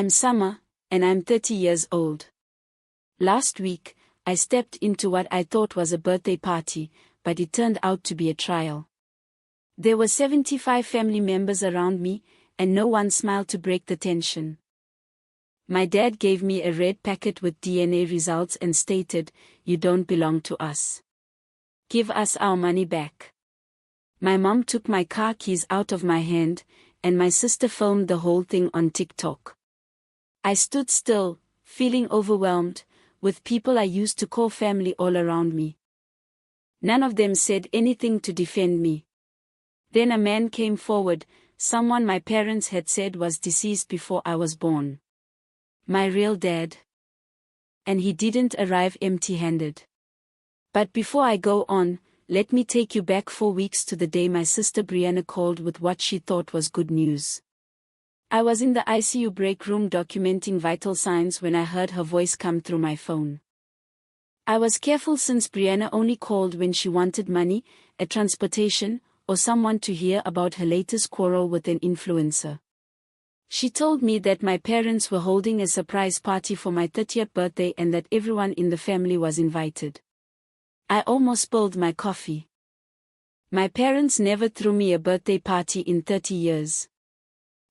I'm Summer, and I'm 30 years old. Last week, I stepped into what I thought was a birthday party, but it turned out to be a trial. There were 75 family members around me, and no one smiled to break the tension. My dad gave me a red packet with DNA results and stated, "You don't belong to us. Give us our money back." My mom took my car keys out of my hand, and my sister filmed the whole thing on TikTok. I stood still, feeling overwhelmed, with people I used to call family all around me. None of them said anything to defend me. Then a man came forward, someone my parents had said was deceased before I was born. My real dad. And he didn't arrive empty-handed. But before I go on, let me take you back 4 weeks to the day my sister Brianna called with what she thought was good news. I was in the ICU break room documenting vital signs when I heard her voice come through my phone. I was careful since Brianna only called when she wanted money, a transportation, or someone to hear about her latest quarrel with an influencer. She told me that my parents were holding a surprise party for my 30th birthday and that everyone in the family was invited. I almost spilled my coffee. My parents never threw me a birthday party in 30 years.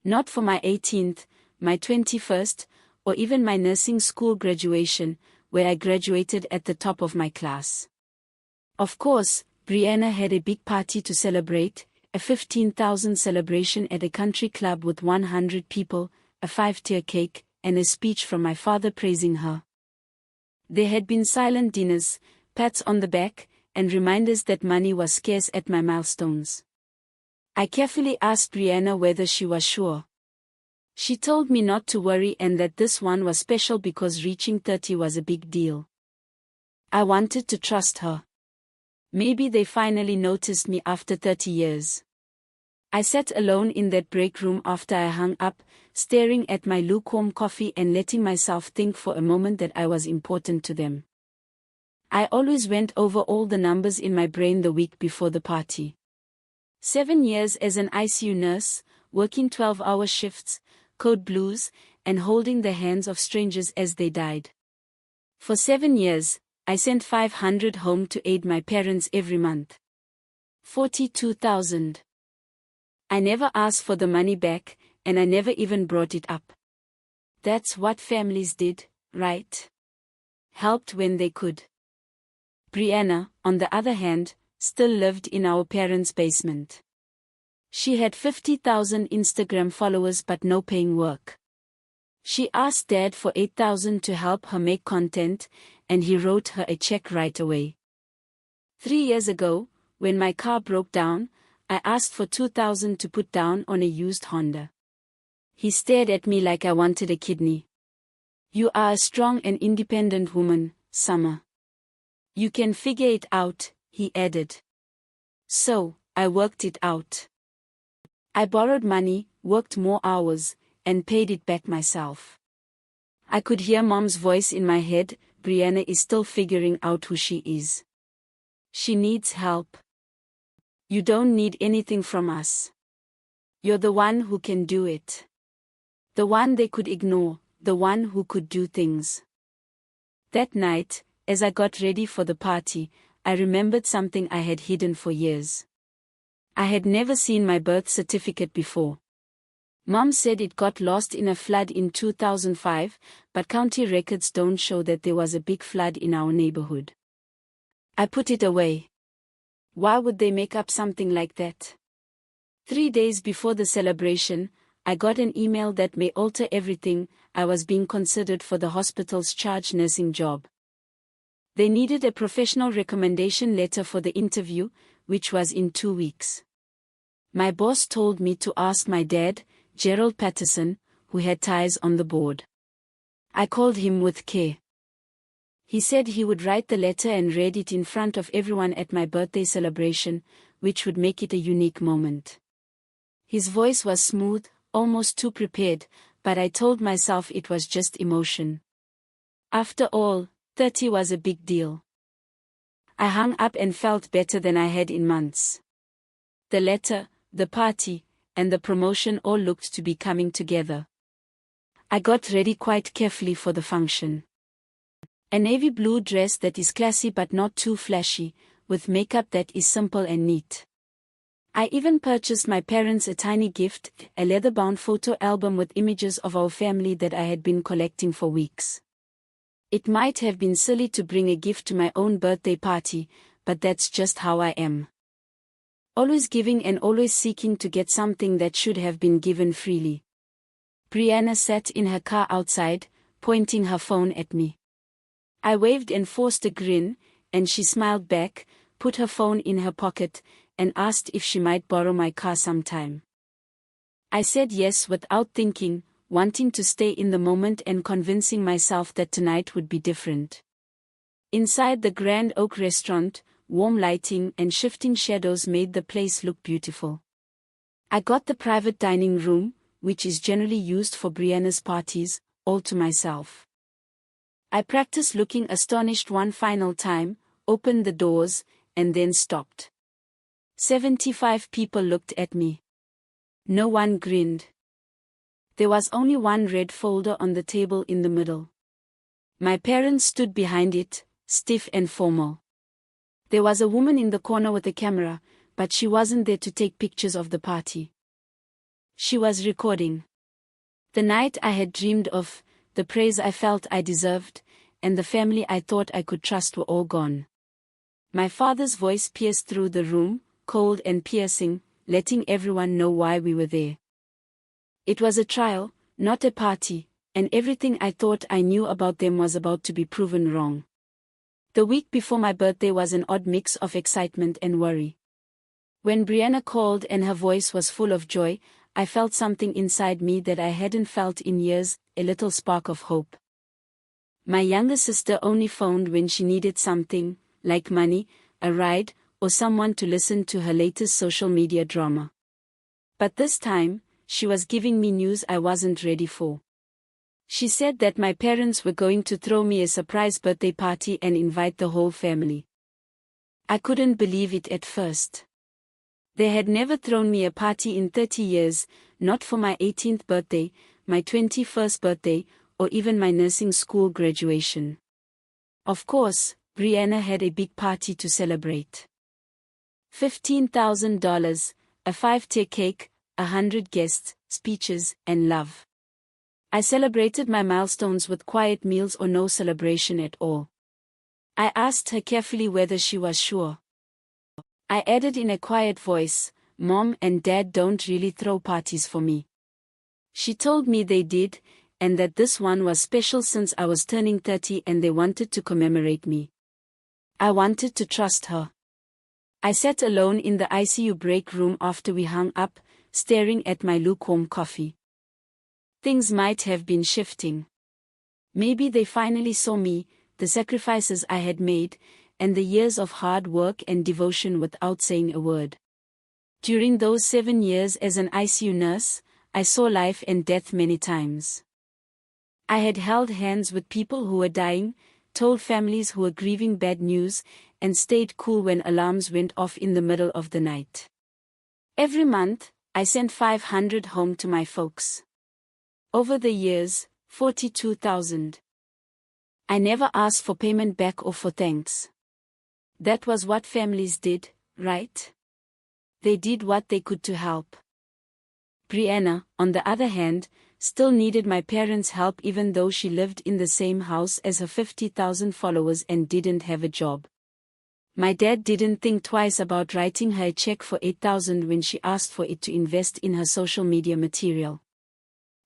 Not for my 18th, my 21st, or even my nursing school graduation, where I graduated at the top of my class. Of course, Brianna had a big party to celebrate, a 15,000 celebration at a country club with 100 people, a 5-tier cake, and a speech from my father praising her. There had been silent dinners, pats on the back, and reminders that money was scarce at my milestones. I carefully asked Brianna whether she was sure. She told me not to worry and that this one was special because reaching 30 was a big deal. I wanted to trust her. Maybe they finally noticed me after 30 years. I sat alone in that break room after I hung up, staring at my lukewarm coffee and letting myself think for a moment that I was important to them. I always went over all the numbers in my brain the week before the party. 7 years as an ICU nurse, working 12-hour shifts, code blues, and holding the hands of strangers as they died. For 7 years, I sent 500 home to aid my parents every month. 42,000. I never asked for the money back, and I never even brought it up. That's what families did, right? Helped when they could. Brianna, on the other hand, still lived in our parents' basement. She had 50,000 Instagram followers but no paying work. She asked Dad for 8,000 to help her make content, and he wrote her a check right away. 3 years ago, when my car broke down, I asked for 2,000 to put down on a used Honda. He stared at me like I wanted a kidney. "You are a strong and independent woman, Summer. You can figure it out," he added. So, I worked it out. I borrowed money, worked more hours, and paid it back myself. I could hear Mom's voice in my head, "Brianna is still figuring out who she is. She needs help. You don't need anything from us. You're the one who can do it. The one they could ignore, the one who could do things." That night, as I got ready for the party, I remembered something I had hidden for years. I had never seen my birth certificate before. Mom said it got lost in a flood in 2005, but county records don't show that there was a big flood in our neighborhood. I put it away. Why would they make up something like that? 3 days before the celebration, I got an email that may alter everything. I was being considered for the hospital's charge nursing job. They needed a professional recommendation letter for the interview, which was in 2 weeks. My boss told me to ask my dad, Gerald Patterson, who had ties on the board. I called him with care. He said he would write the letter and read it in front of everyone at my birthday celebration, which would make it a unique moment. His voice was smooth, almost too prepared, but I told myself it was just emotion. After all, 30 was a big deal. I hung up and felt better than I had in months. The letter, the party, and the promotion all looked to be coming together. I got ready quite carefully for the function. A navy blue dress that is classy but not too flashy, with makeup that is simple and neat. I even purchased my parents a tiny gift, a leather-bound photo album with images of our family that I had been collecting for weeks. It might have been silly to bring a gift to my own birthday party, but that's just how I am. Always giving and always seeking to get something that should have been given freely. Brianna sat in her car outside, pointing her phone at me. I waved and forced a grin, and she smiled back, put her phone in her pocket, and asked if she might borrow my car sometime. I said yes without thinking, wanting to stay in the moment and convincing myself that tonight would be different. Inside the Grand Oak restaurant, warm lighting and shifting shadows made the place look beautiful. I got the private dining room, which is generally used for Brianna's parties, all to myself. I practiced looking astonished one final time, opened the doors, and then stopped. 75 people looked at me. No one grinned. There was only one red folder on the table in the middle. My parents stood behind it, stiff and formal. There was a woman in the corner with a camera, but she wasn't there to take pictures of the party. She was recording. The night I had dreamed of, the praise I felt I deserved, and the family I thought I could trust were all gone. My father's voice pierced through the room, cold and piercing, letting everyone know why we were there. It was a trial, not a party, and everything I thought I knew about them was about to be proven wrong. The week before my birthday was an odd mix of excitement and worry. When Brianna called and her voice was full of joy, I felt something inside me that I hadn't felt in years, a little spark of hope. My younger sister only phoned when she needed something, like money, a ride, or someone to listen to her latest social media drama. But this time, she was giving me news I wasn't ready for. She said that my parents were going to throw me a surprise birthday party and invite the whole family. I couldn't believe it at first. They had never thrown me a party in 30 years, not for my 18th birthday, my 21st birthday, or even my nursing school graduation. Of course, Brianna had a big party to celebrate. $15,000, a 5-tier cake, 100 guests, speeches, and love. I celebrated my milestones with quiet meals or no celebration at all. I asked her carefully whether she was sure. I added in a quiet voice, "Mom and Dad don't really throw parties for me." She told me they did, and that this one was special since I was turning 30 and they wanted to commemorate me. I wanted to trust her. I sat alone in the ICU break room after we hung up, staring at my lukewarm coffee. Things might have been shifting. Maybe they finally saw me, the sacrifices I had made, and the years of hard work and devotion without saying a word. During those 7 years as an ICU nurse, I saw life and death many times. I had held hands with people who were dying, told families who were grieving bad news, and stayed cool when alarms went off in the middle of the night. Every month, I sent $500 home to my folks. Over the years, $42,000. I never asked for payment back or for thanks. That was what families did, right? They did what they could to help. Brianna, on the other hand, still needed my parents' help even though she lived in the same house as her 50,000 followers and didn't have a job. My dad didn't think twice about writing her a check for $8,000 when she asked for it to invest in her social media material.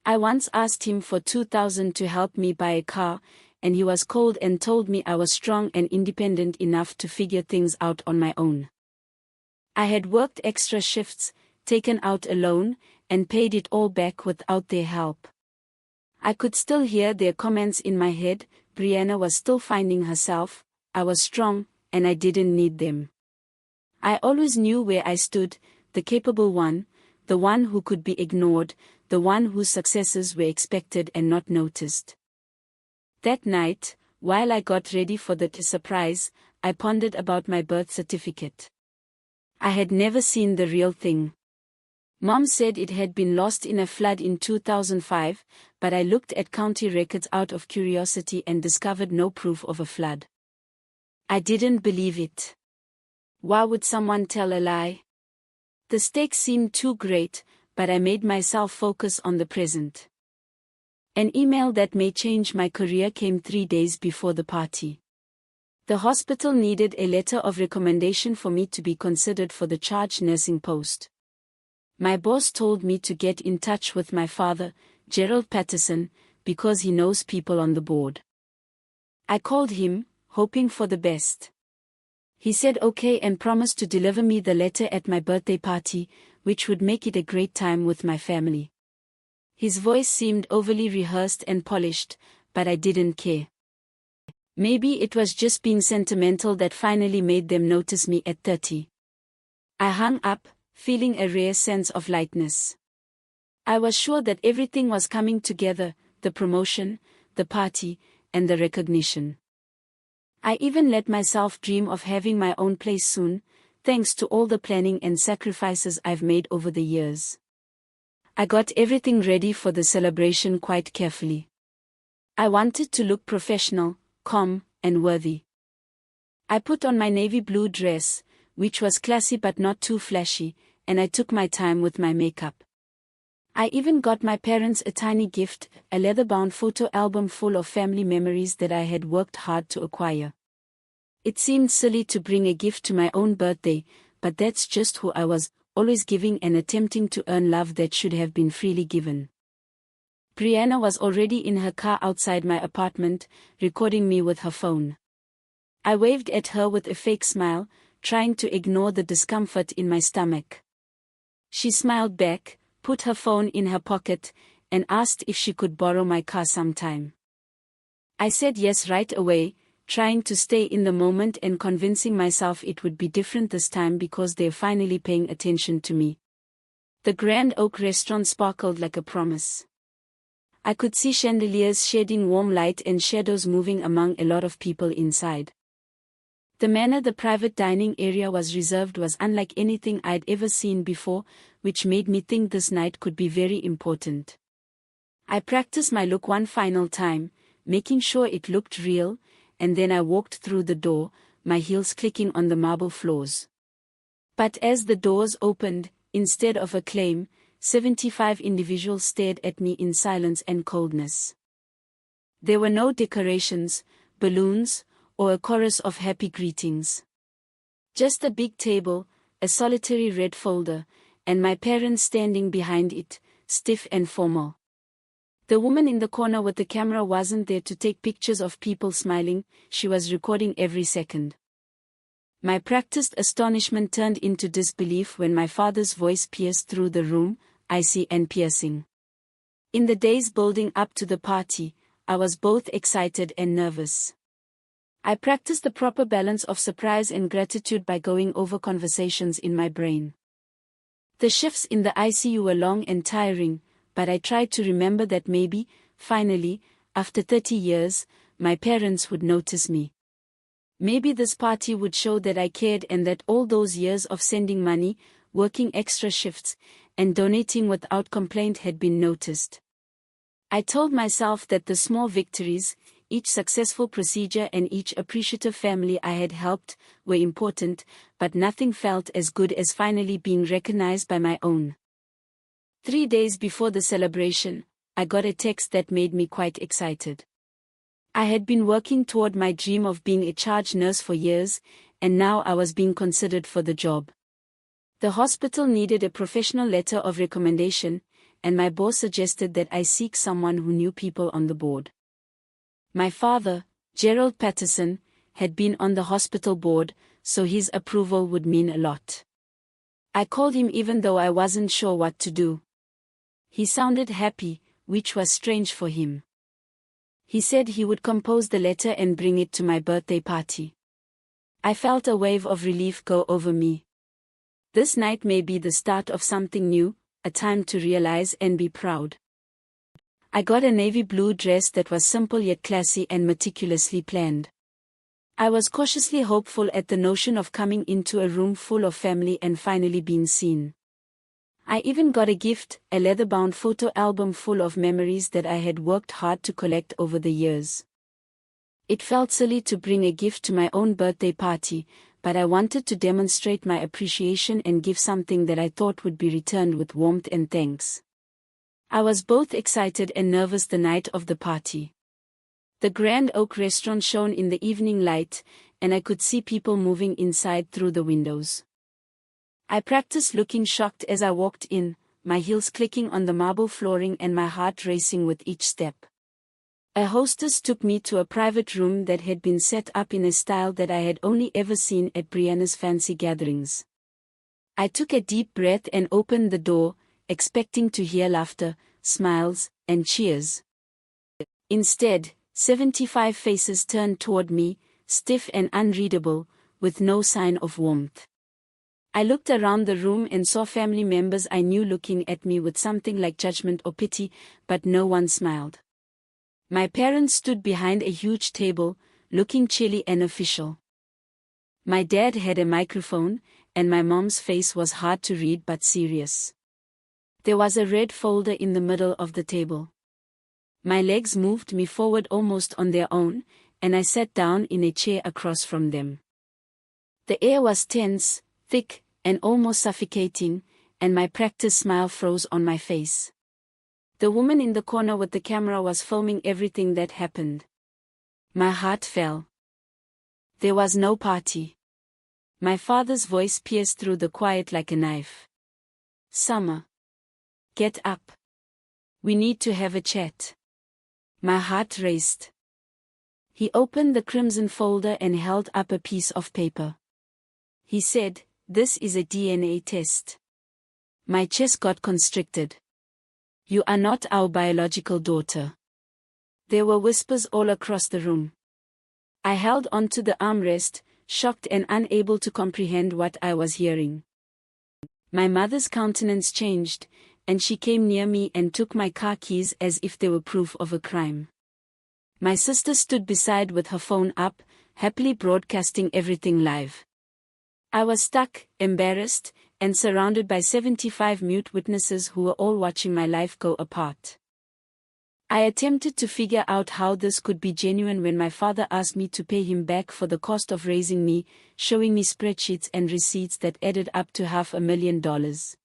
I once asked him for $2,000 to help me buy a car, and he was cold and told me I was strong and independent enough to figure things out on my own. I had worked extra shifts, taken out a loan, and paid it all back without their help. I could still hear their comments in my head. Brianna was still finding herself, I was strong, and I didn't need them. I always knew where I stood, the capable one, the one who could be ignored, the one whose successes were expected and not noticed. That night, while I got ready for the surprise, I pondered about my birth certificate. I had never seen the real thing. Mom said it had been lost in a flood in 2005, but I looked at county records out of curiosity and discovered no proof of a flood. I didn't believe it. Why would someone tell a lie? The stakes seemed too great, but I made myself focus on the present. An email that may change my career came 3 days before the party. The hospital needed a letter of recommendation for me to be considered for the charge nursing post. My boss told me to get in touch with my father, Gerald Patterson, because he knows people on the board. I called him, hoping for the best. He said okay and promised to deliver me the letter at my birthday party, which would make it a great time with my family. His voice seemed overly rehearsed and polished, but I didn't care. Maybe it was just being sentimental that finally made them notice me at 30. I hung up, feeling a rare sense of lightness. I was sure that everything was coming together, the promotion, the party, and the recognition. I even let myself dream of having my own place soon, thanks to all the planning and sacrifices I've made over the years. I got everything ready for the celebration quite carefully. I wanted to look professional, calm, and worthy. I put on my navy blue dress, which was classy but not too flashy, and I took my time with my makeup. I even got my parents a tiny gift, a leather-bound photo album full of family memories that I had worked hard to acquire. It seemed silly to bring a gift to my own birthday, but that's just who I was, always giving and attempting to earn love that should have been freely given. Brianna was already in her car outside my apartment, recording me with her phone. I waved at her with a fake smile, trying to ignore the discomfort in my stomach. She smiled back, put her phone in her pocket, and asked if she could borrow my car sometime. I said yes right away, trying to stay in the moment and convincing myself it would be different this time because they're finally paying attention to me. The Grand Oak restaurant sparkled like a promise. I could see chandeliers shedding warm light and shadows moving among a lot of people inside. The manner the private dining area was reserved was unlike anything I'd ever seen before, which made me think this night could be very important. I practiced my look one final time, making sure it looked real, and then I walked through the door, my heels clicking on the marble floors. But as the doors opened, instead of acclaim, 75 individuals stared at me in silence and coldness. There were no decorations, balloons, or a chorus of happy greetings. Just a big table, a solitary red folder, and my parents standing behind it, stiff and formal. The woman in the corner with the camera wasn't there to take pictures of people smiling, she was recording every second. My practiced astonishment turned into disbelief when my father's voice pierced through the room, icy and piercing. In the days building up to the party, I was both excited and nervous. I practiced the proper balance of surprise and gratitude by going over conversations in my brain. The shifts in the ICU were long and tiring, but I tried to remember that maybe, finally, after 30 years, my parents would notice me. Maybe this party would show that I cared and that all those years of sending money, working extra shifts, and donating without complaint had been noticed. I told myself that the small victories, each successful procedure and each appreciative family I had helped, were important, but nothing felt as good as finally being recognized by my own. 3 days before the celebration, I got a text that made me quite excited. I had been working toward my dream of being a charge nurse for years, and now I was being considered for the job. The hospital needed a professional letter of recommendation, and my boss suggested that I seek someone who knew people on the board. My father, Gerald Patterson, had been on the hospital board, so his approval would mean a lot. I called him even though I wasn't sure what to do. He sounded happy, which was strange for him. He said he would compose the letter and bring it to my birthday party. I felt a wave of relief go over me. This night may be the start of something new, a time to realize and be proud. I got a navy blue dress that was simple yet classy and meticulously planned. I was cautiously hopeful at the notion of coming into a room full of family and finally being seen. I even got a gift, a leather-bound photo album full of memories that I had worked hard to collect over the years. It felt silly to bring a gift to my own birthday party, but I wanted to demonstrate my appreciation and give something that I thought would be returned with warmth and thanks. I was both excited and nervous the night of the party. The Grand Oak restaurant shone in the evening light, and I could see people moving inside through the windows. I practiced looking shocked as I walked in, my heels clicking on the marble flooring and my heart racing with each step. A hostess took me to a private room that had been set up in a style that I had only ever seen at Brianna's fancy gatherings. I took a deep breath and opened the door, expecting to hear laughter, smiles, and cheers. Instead, 75 faces turned toward me, stiff and unreadable, with no sign of warmth. I looked around the room and saw family members I knew looking at me with something like judgment or pity, but no one smiled. My parents stood behind a huge table, looking chilly and official. My dad had a microphone, and my mom's face was hard to read but serious. There was a red folder in the middle of the table. My legs moved me forward almost on their own, and I sat down in a chair across from them. The air was tense, thick, and almost suffocating, and my practiced smile froze on my face. The woman in the corner with the camera was filming everything that happened. My heart fell. There was no party. My father's voice pierced through the quiet like a knife. "Summer. Get up. We need to have a chat." My heart raced. He opened the crimson folder and held up a piece of paper. He said, "This is a DNA test." My chest got constricted. "You are not our biological daughter." There were whispers all across the room. I held onto the armrest, shocked and unable to comprehend what I was hearing. My mother's countenance changed, and she came near me and took my car keys as if they were proof of a crime. My sister stood beside with her phone up, happily broadcasting everything live. I was stuck, embarrassed, and surrounded by 75 mute witnesses who were all watching my life go apart. I attempted to figure out how this could be genuine when my father asked me to pay him back for the cost of raising me, showing me spreadsheets and receipts that added up to $500,000.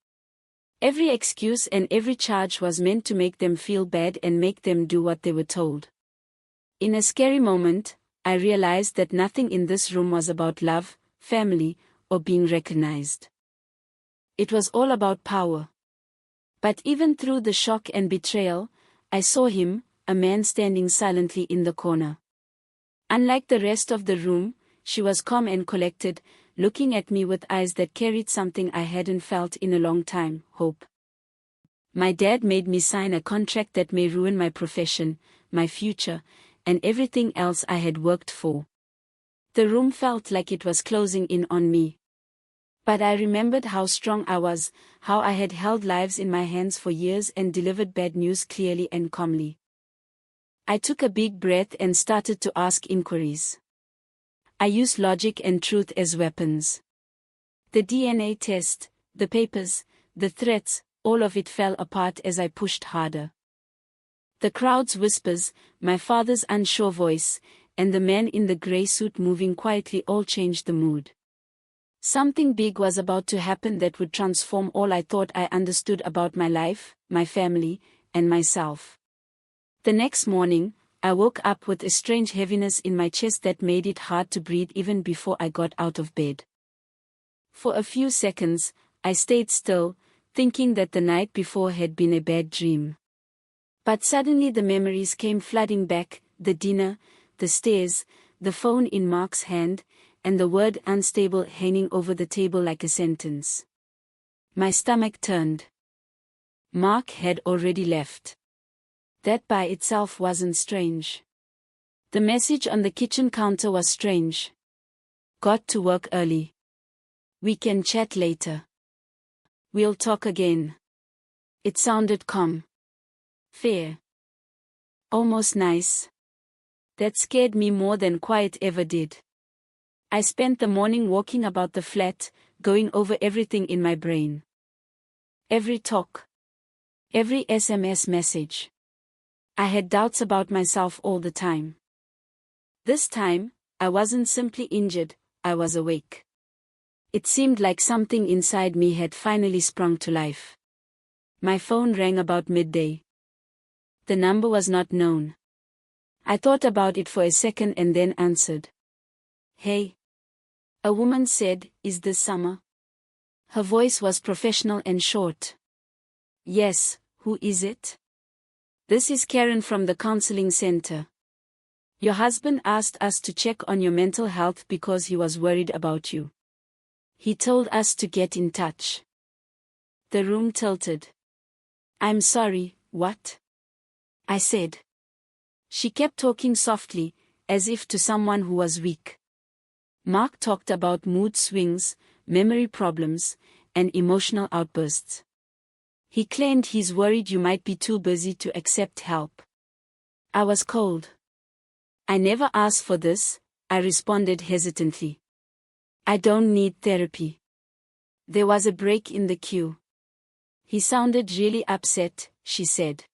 Every excuse and every charge was meant to make them feel bad and make them do what they were told. In a scary moment, I realized that nothing in this room was about love, family, or being recognized. It was all about power. But even through the shock and betrayal, I saw him, a man standing silently in the corner. Unlike the rest of the room, she was calm and collected, looking at me with eyes that carried something I hadn't felt in a long time, hope. My dad made me sign a contract that may ruin my profession, my future, and everything else I had worked for. The room felt like it was closing in on me. But I remembered how strong I was, how I had held lives in my hands for years and delivered bad news clearly and calmly. I took a big breath and started to ask inquiries. I used logic and truth as weapons. The DNA test, the papers, the threats, all of it fell apart as I pushed harder. The crowd's whispers, my father's unsure voice, and the man in the gray suit moving quietly all changed the mood. Something big was about to happen that would transform all I thought I understood about my life, my family, and myself. The next morning, I woke up with a strange heaviness in my chest that made it hard to breathe even before I got out of bed. For a few seconds, I stayed still, thinking that the night before had been a bad dream. But suddenly the memories came flooding back, the dinner, the stairs, the phone in Mark's hand, and the word unstable hanging over the table like a sentence. My stomach turned. Mark had already left. That by itself wasn't strange. The message on the kitchen counter was strange. Got to work early. We can chat later. We'll talk again. It sounded calm. Fair. Almost nice. That scared me more than quiet ever did. I spent the morning walking about the flat, going over everything in my brain. Every talk. Every SMS message. I had doubts about myself all the time. This time, I wasn't simply injured, I was awake. It seemed like something inside me had finally sprung to life. My phone rang about midday. The number was not known. I thought about it for a second and then answered. "Hey." A woman said, "Is this Summer?" Her voice was professional and short. "Yes, who is it?" "This is Karen from the counseling center. Your husband asked us to check on your mental health because he was worried about you. He told us to get in touch." The room tilted. "I'm sorry, what?" I said. She kept talking softly, as if to someone who was weak. Mark talked about mood swings, memory problems, and emotional outbursts. He claimed he's worried you might be too busy to accept help. I was cold. "I never asked for this," I responded hesitantly. "I don't need therapy." There was a break in the queue. "He sounded really upset," she said.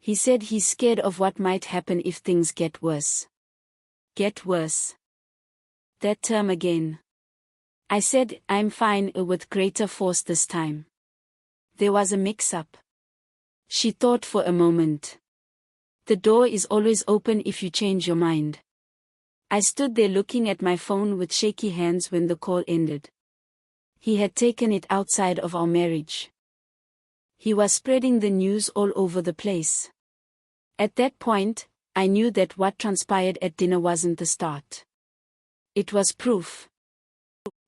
"He said he's scared of what might happen if things get worse." Get worse. That term again. I said, "I'm fine," with greater force this time. There was a mix-up. She thought for a moment. "The door is always open if you change your mind." I stood there looking at my phone with shaky hands when the call ended. He had taken it outside of our marriage. He was spreading the news all over the place. At that point, I knew that what transpired at dinner wasn't the start. It was proof.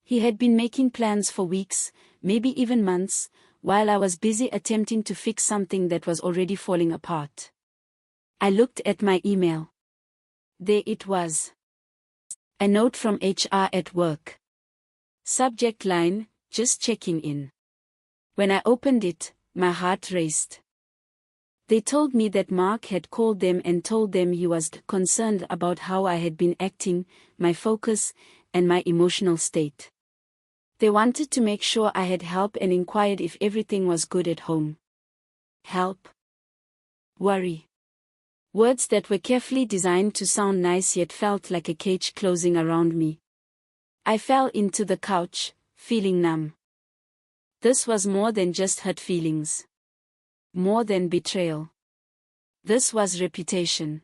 He had been making plans for weeks, maybe even months, while I was busy attempting to fix something that was already falling apart. I looked at my email. There it was. A note from HR at work. Subject line, "Just checking in." When I opened it, my heart raced. They told me that Mark had called them and told them he was concerned about how I had been acting, my focus, and my emotional state. They wanted to make sure I had help and inquired if everything was good at home. Help. Worry. Words that were carefully designed to sound nice yet felt like a cage closing around me. I fell into the couch, feeling numb. This was more than just hurt feelings. More than betrayal. This was reputation.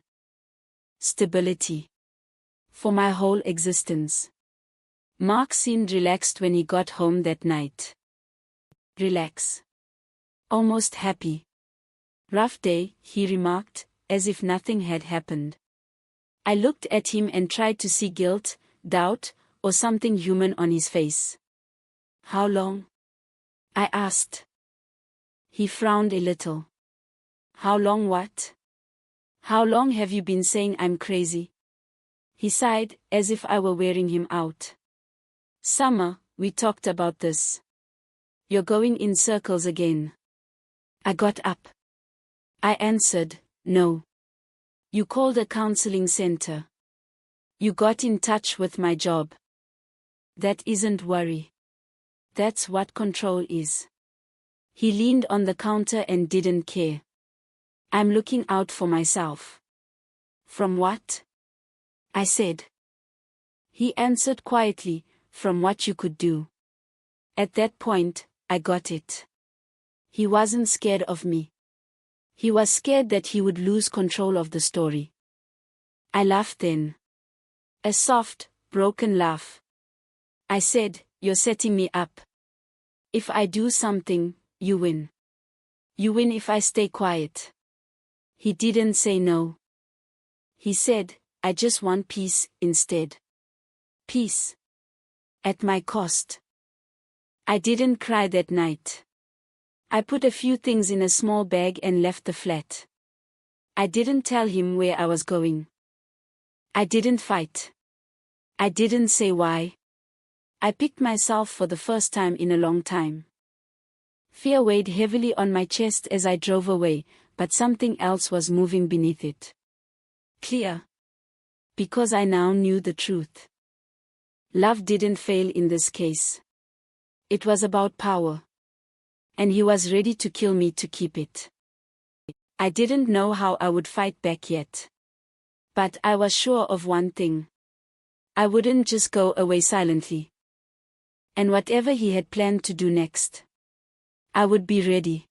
Stability. For my whole existence. Mark seemed relaxed when he got home that night. Relax. Almost happy. "Rough day," he remarked, as if nothing had happened. I looked at him and tried to see guilt, doubt, or something human on his face. "How long?" I asked. He frowned a little. "How long what? How long have you been saying I'm crazy?" He sighed, as if I were wearing him out. "Summer, we talked about this. You're going in circles again." I got up. I answered, "No. You called a counseling center. You got in touch with my job. That isn't worry. That's what control is." He leaned on the counter and didn't care. "I'm looking out for myself." "From what?" I said. He answered quietly, "From what you could do." At that point, I got it. He wasn't scared of me. He was scared that he would lose control of the story. I laughed then. A soft, broken laugh. I said, "You're setting me up. If I do something, you win. You win if I stay quiet." He didn't say no. He said, "I just want peace instead." Peace. At my cost. I didn't cry that night. I put a few things in a small bag and left the flat. I didn't tell him where I was going. I didn't fight. I didn't say why. I picked myself for the first time in a long time. Fear weighed heavily on my chest as I drove away, but something else was moving beneath it. Clear. Because I now knew the truth. Love didn't fail in this case. It was about power. And he was ready to kill me to keep it. I didn't know how I would fight back yet. But I was sure of one thing. I wouldn't just go away silently. And whatever he had planned to do next, I would be ready.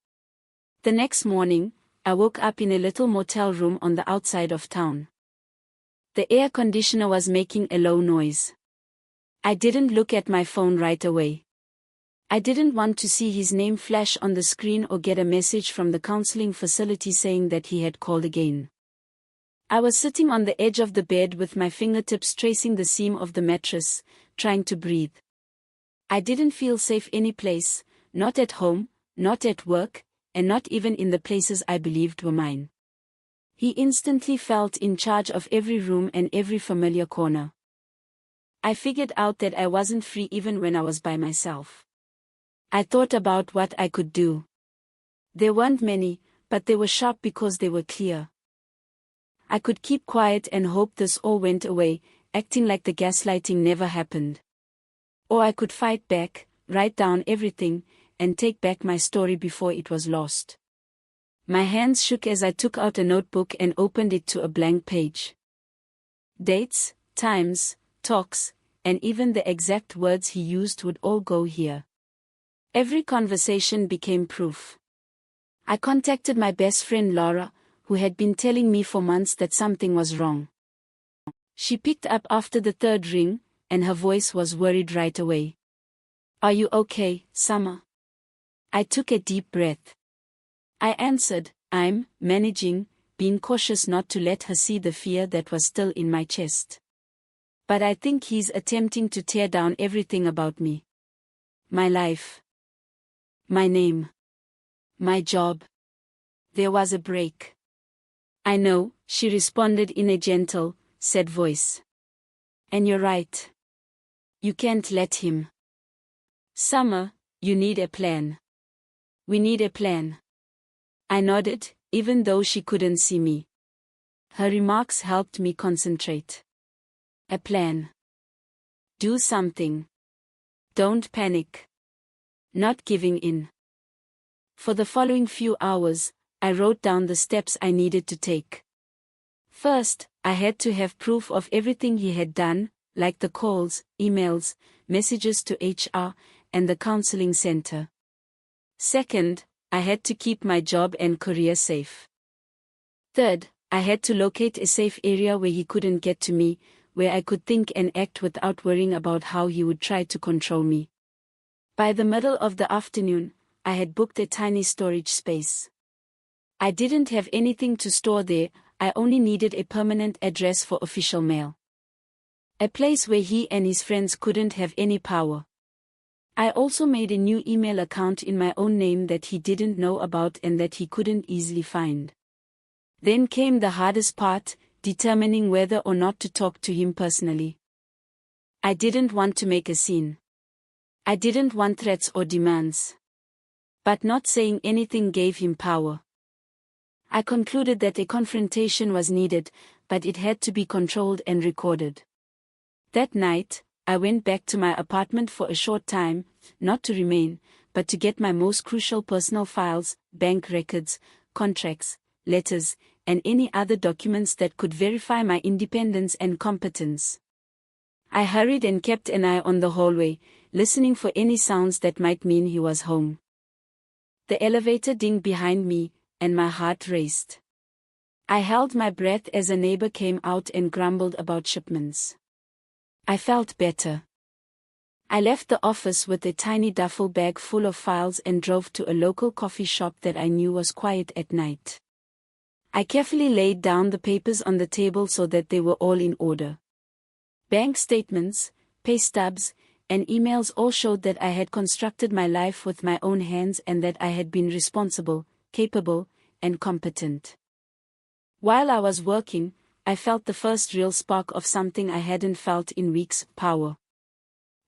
The next morning, I woke up in a little motel room on the outside of town. The air conditioner was making a low noise. I didn't look at my phone right away. I didn't want to see his name flash on the screen or get a message from the counseling facility saying that he had called again. I was sitting on the edge of the bed with my fingertips tracing the seam of the mattress, trying to breathe. I didn't feel safe any place, not at home, not at work, and not even in the places I believed were mine. He instantly felt in charge of every room and every familiar corner. I figured out that I wasn't free even when I was by myself. I thought about what I could do. There weren't many, but they were sharp because they were clear. I could keep quiet and hope this all went away, acting like the gaslighting never happened. Or I could fight back, write down everything, and take back my story before it was lost. My hands shook as I took out a notebook and opened it to a blank page. Dates, times, talks, and even the exact words he used would all go here. Every conversation became proof. I contacted my best friend Laura, who had been telling me for months that something was wrong. She picked up after the third ring, and her voice was worried right away. "Are you okay, Summer?" I took a deep breath. I answered, "I'm managing," being cautious not to let her see the fear that was still in my chest. "But I think he's attempting to tear down everything about me. My life. My name. My job." There was a break. "I know," she responded in a gentle, sad voice. "And you're right. You can't let him. Summer, you need a plan. We need a plan." I nodded, even though she couldn't see me. Her remarks helped me concentrate. A plan. Do something. Don't panic. Not giving in. For the following few hours, I wrote down the steps I needed to take. First, I had to have proof of everything he had done, like the calls, emails, messages to HR, and the counseling center. Second, I had to keep my job and career safe. Third, I had to locate a safe area where he couldn't get to me, where I could think and act without worrying about how he would try to control me. By the middle of the afternoon, I had booked a tiny storage space. I didn't have anything to store there, I only needed a permanent address for official mail. A place where he and his friends couldn't have any power. I also made a new email account in my own name that he didn't know about and that he couldn't easily find. Then came the hardest part, determining whether or not to talk to him personally. I didn't want to make a scene. I didn't want threats or demands. But not saying anything gave him power. I concluded that a confrontation was needed, but it had to be controlled and recorded. That night, I went back to my apartment for a short time, not to remain, but to get my most crucial personal files, bank records, contracts, letters, and any other documents that could verify my independence and competence. I hurried and kept an eye on the hallway, listening for any sounds that might mean he was home. The elevator dinged behind me, and my heart raced. I held my breath as a neighbor came out and grumbled about shipments. I felt better. I left the office with a tiny duffel bag full of files and drove to a local coffee shop that I knew was quiet at night. I carefully laid down the papers on the table so that they were all in order. Bank statements, pay stubs, and emails all showed that I had constructed my life with my own hands and that I had been responsible, capable, and competent. While I was working, I felt the first real spark of something I hadn't felt in weeks: power.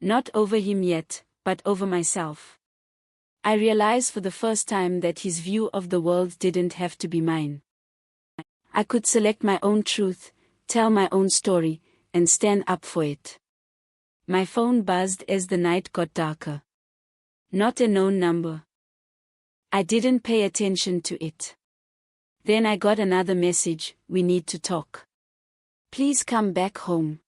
Not over him yet, but over myself. I realized for the first time that his view of the world didn't have to be mine. I could select my own truth, tell my own story, and stand up for it. My phone buzzed as the night got darker. Not a known number. I didn't pay attention to it. Then I got another message, "We need to talk. Please come back home."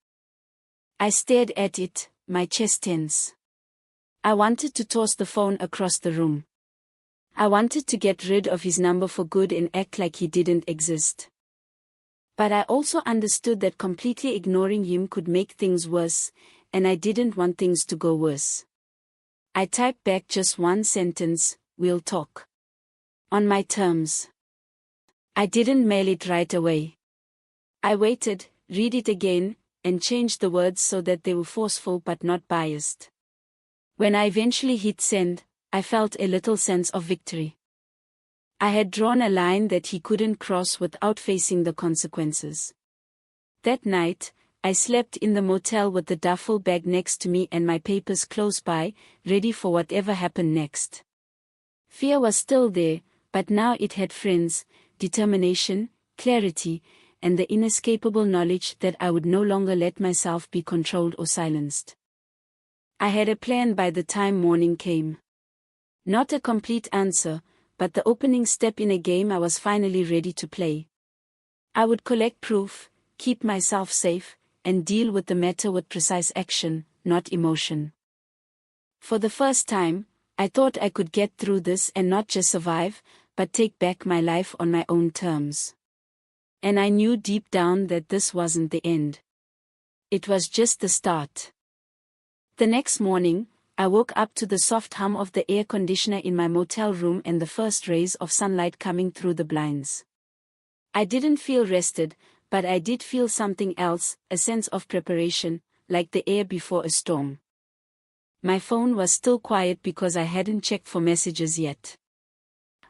I stared at it, my chest tense. I wanted to toss the phone across the room. I wanted to get rid of his number for good and act like he didn't exist. But I also understood that completely ignoring him could make things worse, and I didn't want things to go worse. I typed back just one sentence, "We'll talk. On my terms." I didn't mail it right away. I waited, read it again, and changed the words so that they were forceful but not biased. When I eventually hit send, I felt a little sense of victory. I had drawn a line that he couldn't cross without facing the consequences. That night, I slept in the motel with the duffel bag next to me and my papers close by, ready for whatever happened next. Fear was still there, but now it had friends, determination, clarity, and the inescapable knowledge that I would no longer let myself be controlled or silenced. I had a plan by the time morning came. Not a complete answer, but the opening step in a game I was finally ready to play. I would collect proof, keep myself safe, and deal with the matter with precise action, not emotion. For the first time, I thought I could get through this and not just survive, but take back my life on my own terms. And I knew deep down that this wasn't the end. It was just the start. The next morning, I woke up to the soft hum of the air conditioner in my motel room and the first rays of sunlight coming through the blinds. I didn't feel rested, but I did feel something else, a sense of preparation, like the air before a storm. My phone was still quiet because I hadn't checked for messages yet.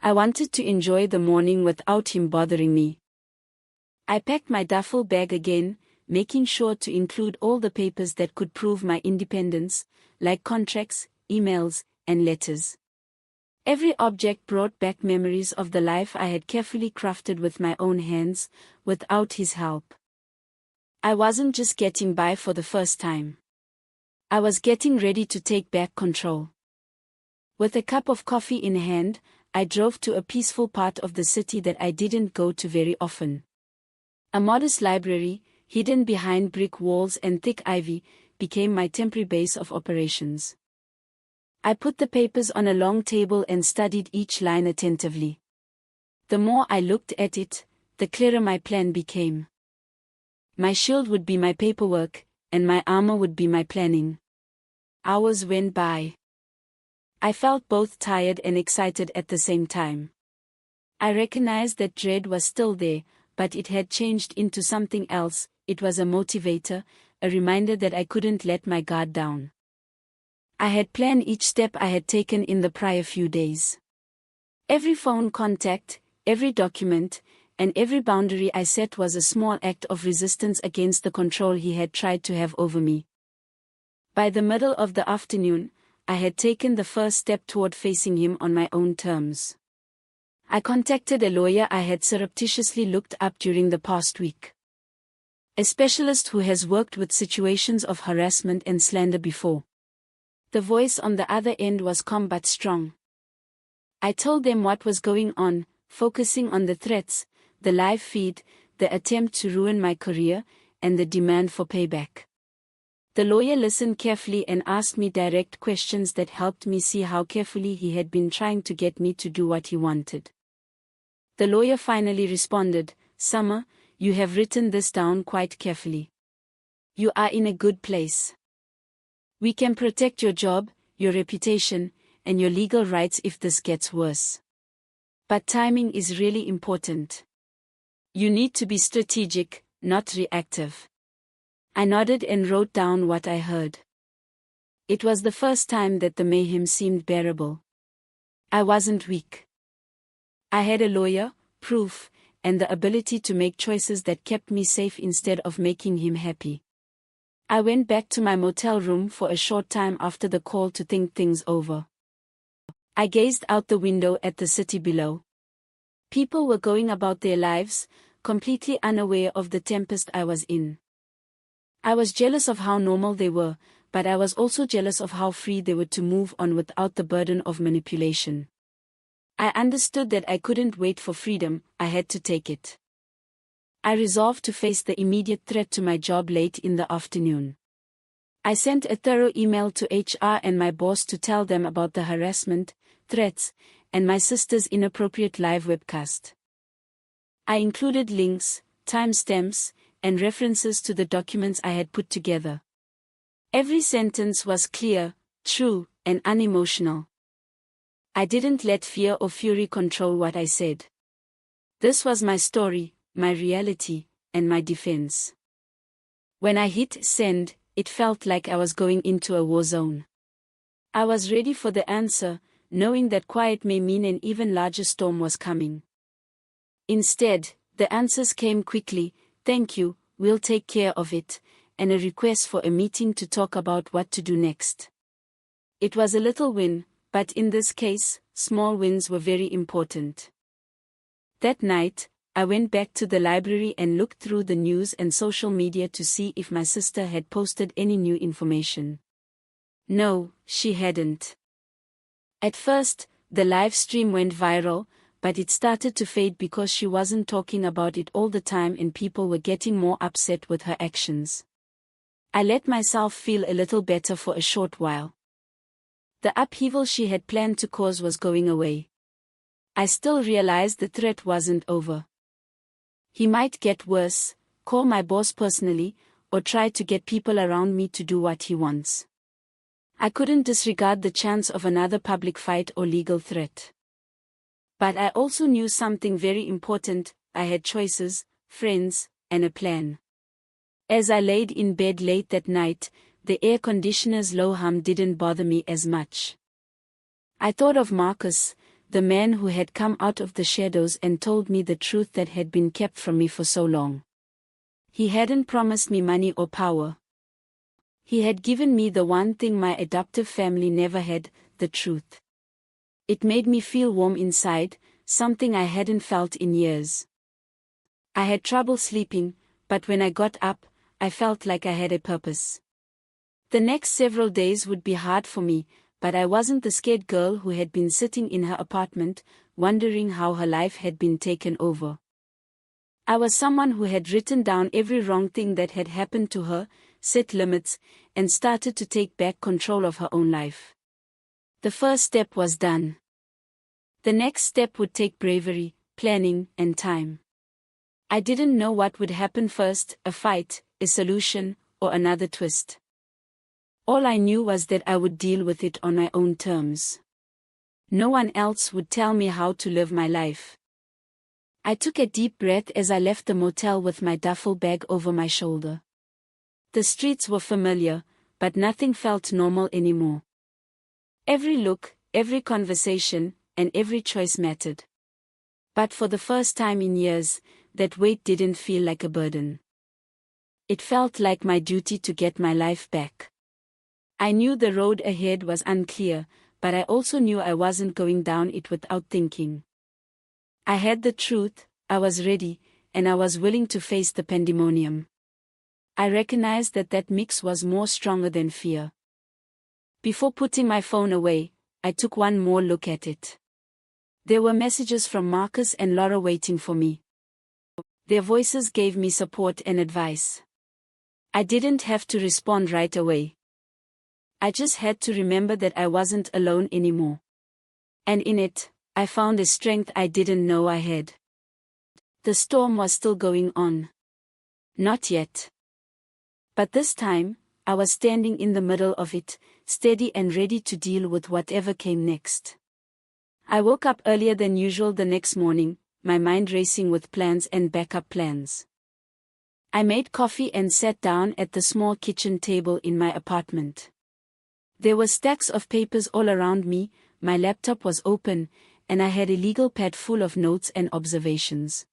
I wanted to enjoy the morning without him bothering me. I packed my duffel bag again, making sure to include all the papers that could prove my independence, like contracts, emails, and letters. Every object brought back memories of the life I had carefully crafted with my own hands, without his help. I wasn't just getting by for the first time. I was getting ready to take back control. With a cup of coffee in hand, I drove to a peaceful part of the city that I didn't go to very often. A modest library, hidden behind brick walls and thick ivy, became my temporary base of operations. I put the papers on a long table and studied each line attentively. The more I looked at it, the clearer my plan became. My shield would be my paperwork, and my armor would be my planning. Hours went by. I felt both tired and excited at the same time. I recognized that dread was still there, but it had changed into something else. It was a motivator, a reminder that I couldn't let my guard down. I had planned each step I had taken in the prior few days. Every phone contact, every document, and every boundary I set was a small act of resistance against the control he had tried to have over me. By the middle of the afternoon, I had taken the first step toward facing him on my own terms. I contacted a lawyer I had surreptitiously looked up during the past week. A specialist who has worked with situations of harassment and slander before. The voice on the other end was calm but strong. I told them what was going on, focusing on the threats, the live feed, the attempt to ruin my career, and the demand for payback. The lawyer listened carefully and asked me direct questions that helped me see how carefully he had been trying to get me to do what he wanted. The lawyer finally responded, "Summer, you have written this down quite carefully. You are in a good place. We can protect your job, your reputation, and your legal rights if this gets worse. But timing is really important. You need to be strategic, not reactive." I nodded and wrote down what I heard. It was the first time that the mayhem seemed bearable. I wasn't weak. I had a lawyer, proof, and the ability to make choices that kept me safe instead of making him happy. I went back to my motel room for a short time after the call to think things over. I gazed out the window at the city below. People were going about their lives, completely unaware of the tempest I was in. I was jealous of how normal they were, but I was also jealous of how free they were to move on without the burden of manipulation. I understood that I couldn't wait for freedom, I had to take it. I resolved to face the immediate threat to my job late in the afternoon. I sent a thorough email to HR and my boss to tell them about the harassment, threats, and my sister's inappropriate live webcast. I included links, timestamps, and references to the documents I had put together. Every sentence was clear, true, and unemotional. I didn't let fear or fury control what I said. This was my story, my reality, and my defense. When I hit send, it felt like I was going into a war zone. I was ready for the answer, knowing that quiet may mean an even larger storm was coming. Instead, the answers came quickly: "Thank you, we'll take care of it," and a request for a meeting to talk about what to do next. It was a little win, but in this case, small wins were very important. That night, I went back to the library and looked through the news and social media to see if my sister had posted any new information. No, she hadn't. At first, the live stream went viral, but it started to fade because she wasn't talking about it all the time and people were getting more upset with her actions. I let myself feel a little better for a short while. The upheaval she had planned to cause was going away. I still realized the threat wasn't over. He might get worse, call my boss personally, or try to get people around me to do what he wants. I couldn't disregard the chance of another public fight or legal threat. But I also knew something very important: I had choices, friends, and a plan. As I laid in bed late that night, the air conditioner's low hum didn't bother me as much. I thought of Marcus, the man who had come out of the shadows and told me the truth that had been kept from me for so long. He hadn't promised me money or power. He had given me the one thing my adoptive family never had: the truth. It made me feel warm inside, something I hadn't felt in years. I had trouble sleeping, but when I got up, I felt like I had a purpose. The next several days would be hard for me, but I wasn't the scared girl who had been sitting in her apartment, wondering how her life had been taken over. I was someone who had written down every wrong thing that had happened to her, set limits, and started to take back control of her own life. The first step was done. The next step would take bravery, planning, and time. I didn't know what would happen first: a fight, a solution, or another twist. All I knew was that I would deal with it on my own terms. No one else would tell me how to live my life. I took a deep breath as I left the motel with my duffel bag over my shoulder. The streets were familiar, but nothing felt normal anymore. Every look, every conversation, and every choice mattered. But for the first time in years, that weight didn't feel like a burden. It felt like my duty to get my life back. I knew the road ahead was unclear, but I also knew I wasn't going down it without thinking. I had the truth, I was ready, and I was willing to face the pandemonium. I recognized that that mix was more stronger than fear. Before putting my phone away, I took one more look at it. There were messages from Marcus and Laura waiting for me. Their voices gave me support and advice. I didn't have to respond right away. I just had to remember that I wasn't alone anymore. And in it, I found a strength I didn't know I had. The storm was still going on. Not yet. But this time, I was standing in the middle of it, steady and ready to deal with whatever came next. I woke up earlier than usual the next morning, my mind racing with plans and backup plans. I made coffee and sat down at the small kitchen table in my apartment. There were stacks of papers all around me, my laptop was open, and I had a legal pad full of notes and observations.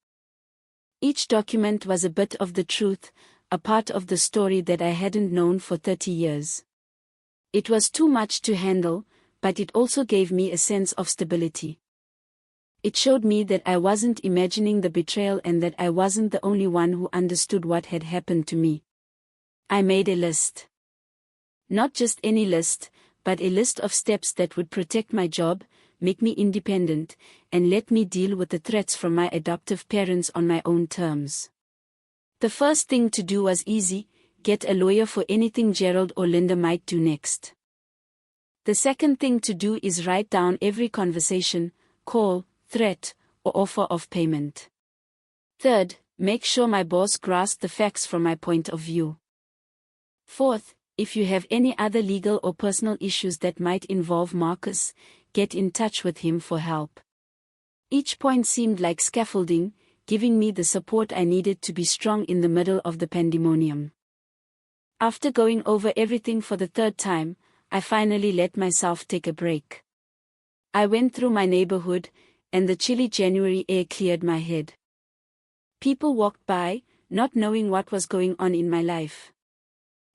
Each document was a bit of the truth, a part of the story that I hadn't known for 30 years. It was too much to handle, but it also gave me a sense of stability. It showed me that I wasn't imagining the betrayal and that I wasn't the only one who understood what had happened to me. I made a list. Not just any list, but a list of steps that would protect my job, make me independent, and let me deal with the threats from my adoptive parents on my own terms. The first thing to do was easy: get a lawyer for anything Gerald or Linda might do next. The second thing to do is write down every conversation, call, threat, or offer of payment. Third, make sure my boss grasped the facts from my point of view. Fourth, if you have any other legal or personal issues that might involve Marcus, get in touch with him for help. Each point seemed like scaffolding, giving me the support I needed to be strong in the middle of the pandemonium. After going over everything for the third time, I finally let myself take a break. I went through my neighborhood, and the chilly January air cleared my head. People walked by, not knowing what was going on in my life.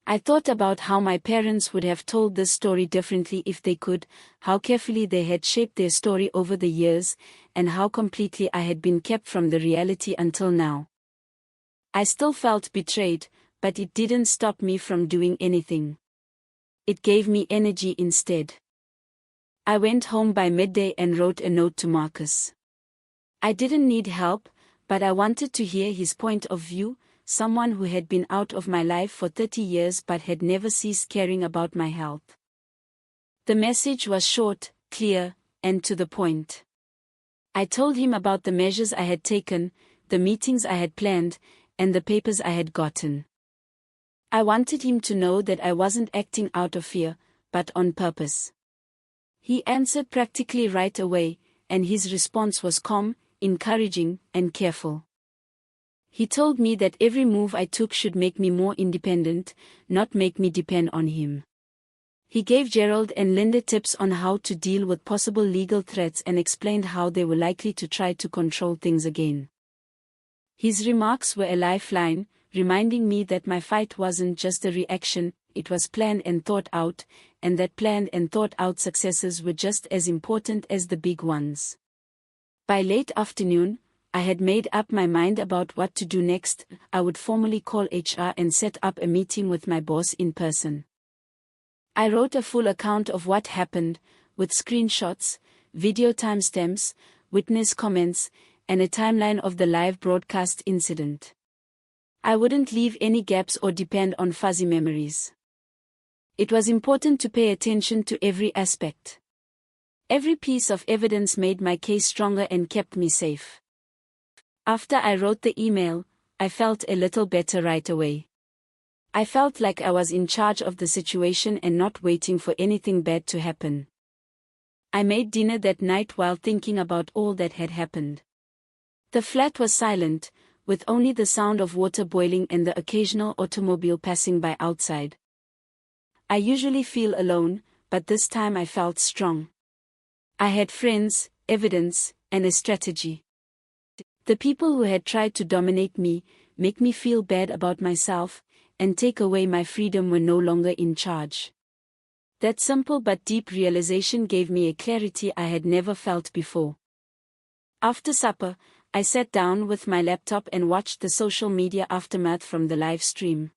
I thought about how my parents would have told this story differently if they could, how carefully they had shaped their story over the years, and how completely I had been kept from the reality until now. I still felt betrayed, but it didn't stop me from doing anything. It gave me energy instead. I went home by midday and wrote a note to Marcus. I didn't need help, but I wanted to hear his point of view, someone who had been out of my life for 30 years but had never ceased caring about my health. The message was short, clear, and to the point. I told him about the measures I had taken, the meetings I had planned, and the papers I had gotten. I wanted him to know that I wasn't acting out of fear, but on purpose. He answered practically right away, and his response was calm, encouraging, and careful. He told me that every move I took should make me more independent, not make me depend on him. He gave Gerald and Linda tips on how to deal with possible legal threats and explained how they were likely to try to control things again. His remarks were a lifeline, reminding me that my fight wasn't just a reaction, it was planned and thought out, and that planned and thought out successes were just as important as the big ones. By late afternoon, I had made up my mind about what to do next. I would formally call HR and set up a meeting with my boss in person. I wrote a full account of what happened, with screenshots, video timestamps, witness comments, and a timeline of the live broadcast incident. I wouldn't leave any gaps or depend on fuzzy memories. It was important to pay attention to every aspect. Every piece of evidence made my case stronger and kept me safe. After I wrote the email, I felt a little better right away. I felt like I was in charge of the situation and not waiting for anything bad to happen. I made dinner that night while thinking about all that had happened. The flat was silent, with only the sound of water boiling and the occasional automobile passing by outside. I usually feel alone, but this time I felt strong. I had friends, evidence, and a strategy. The people who had tried to dominate me, make me feel bad about myself, and take away my freedom were no longer in charge. That simple but deep realization gave me a clarity I had never felt before. After supper, I sat down with my laptop and watched the social media aftermath from the live stream.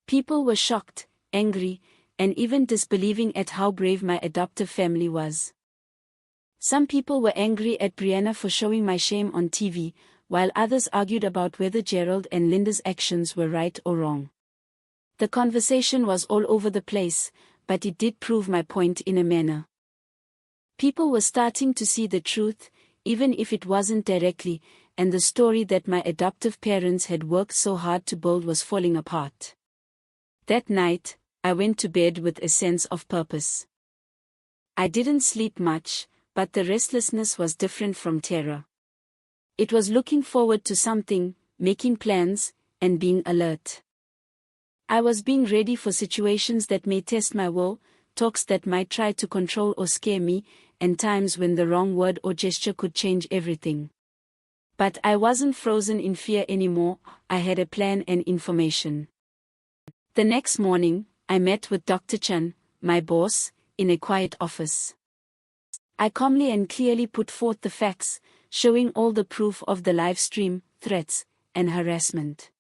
People were shocked, angry, and even disbelieving at how brave my adoptive family was. Some people were angry at Brianna for showing my shame on TV, while others argued about whether Gerald and Linda's actions were right or wrong. The conversation was all over the place, but it did prove my point in a manner. People were starting to see the truth, even if it wasn't directly, and the story that my adoptive parents had worked so hard to build was falling apart. That night, I went to bed with a sense of purpose. I didn't sleep much, but the restlessness was different from terror. It was looking forward to something, making plans, and being alert. I was being ready for situations that may test my will, talks that might try to control or scare me, and times when the wrong word or gesture could change everything. But I wasn't frozen in fear anymore. I had a plan and information. The next morning, I met with Dr. Chan, my boss, in a quiet office. I calmly and clearly put forth the facts, showing all the proof of the live stream, threats, and harassment.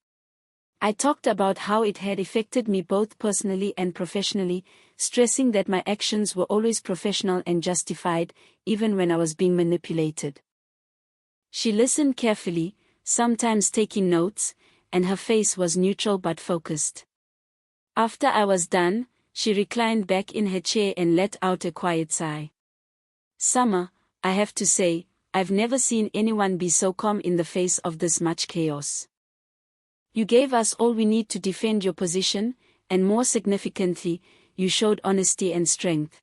I talked about how it had affected me both personally and professionally, stressing that my actions were always professional and justified, even when I was being manipulated. She listened carefully, sometimes taking notes, and her face was neutral but focused. After I was done, she reclined back in her chair and let out a quiet sigh. Summer, I have to say, I've never seen anyone be so calm in the face of this much chaos. You gave us all we need to defend your position, and more significantly, you showed honesty and strength.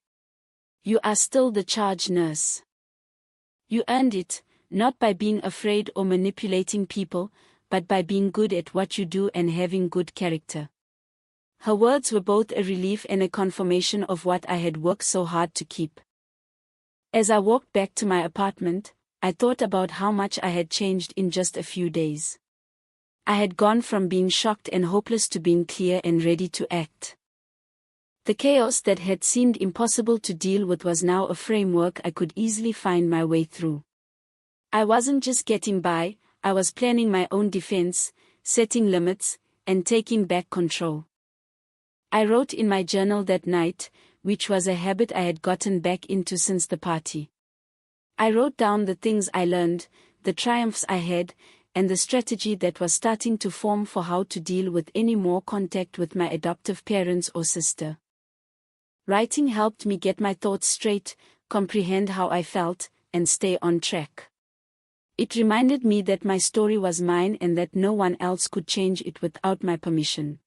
You are still the charge nurse. You earned it, not by being afraid or manipulating people, but by being good at what you do and having good character. Her words were both a relief and a confirmation of what I had worked so hard to keep. As I walked back to my apartment, I thought about how much I had changed in just a few days. I had gone from being shocked and hopeless to being clear and ready to act. The chaos that had seemed impossible to deal with was now a framework I could easily find my way through. I wasn't just getting by, I was planning my own defense, setting limits, and taking back control. I wrote in my journal that night, which was a habit I had gotten back into since the party. I wrote down the things I learned, the triumphs I had, and the strategy that was starting to form for how to deal with any more contact with my adoptive parents or sister. Writing helped me get my thoughts straight, comprehend how I felt, and stay on track. It reminded me that my story was mine and that no one else could change it without my permission.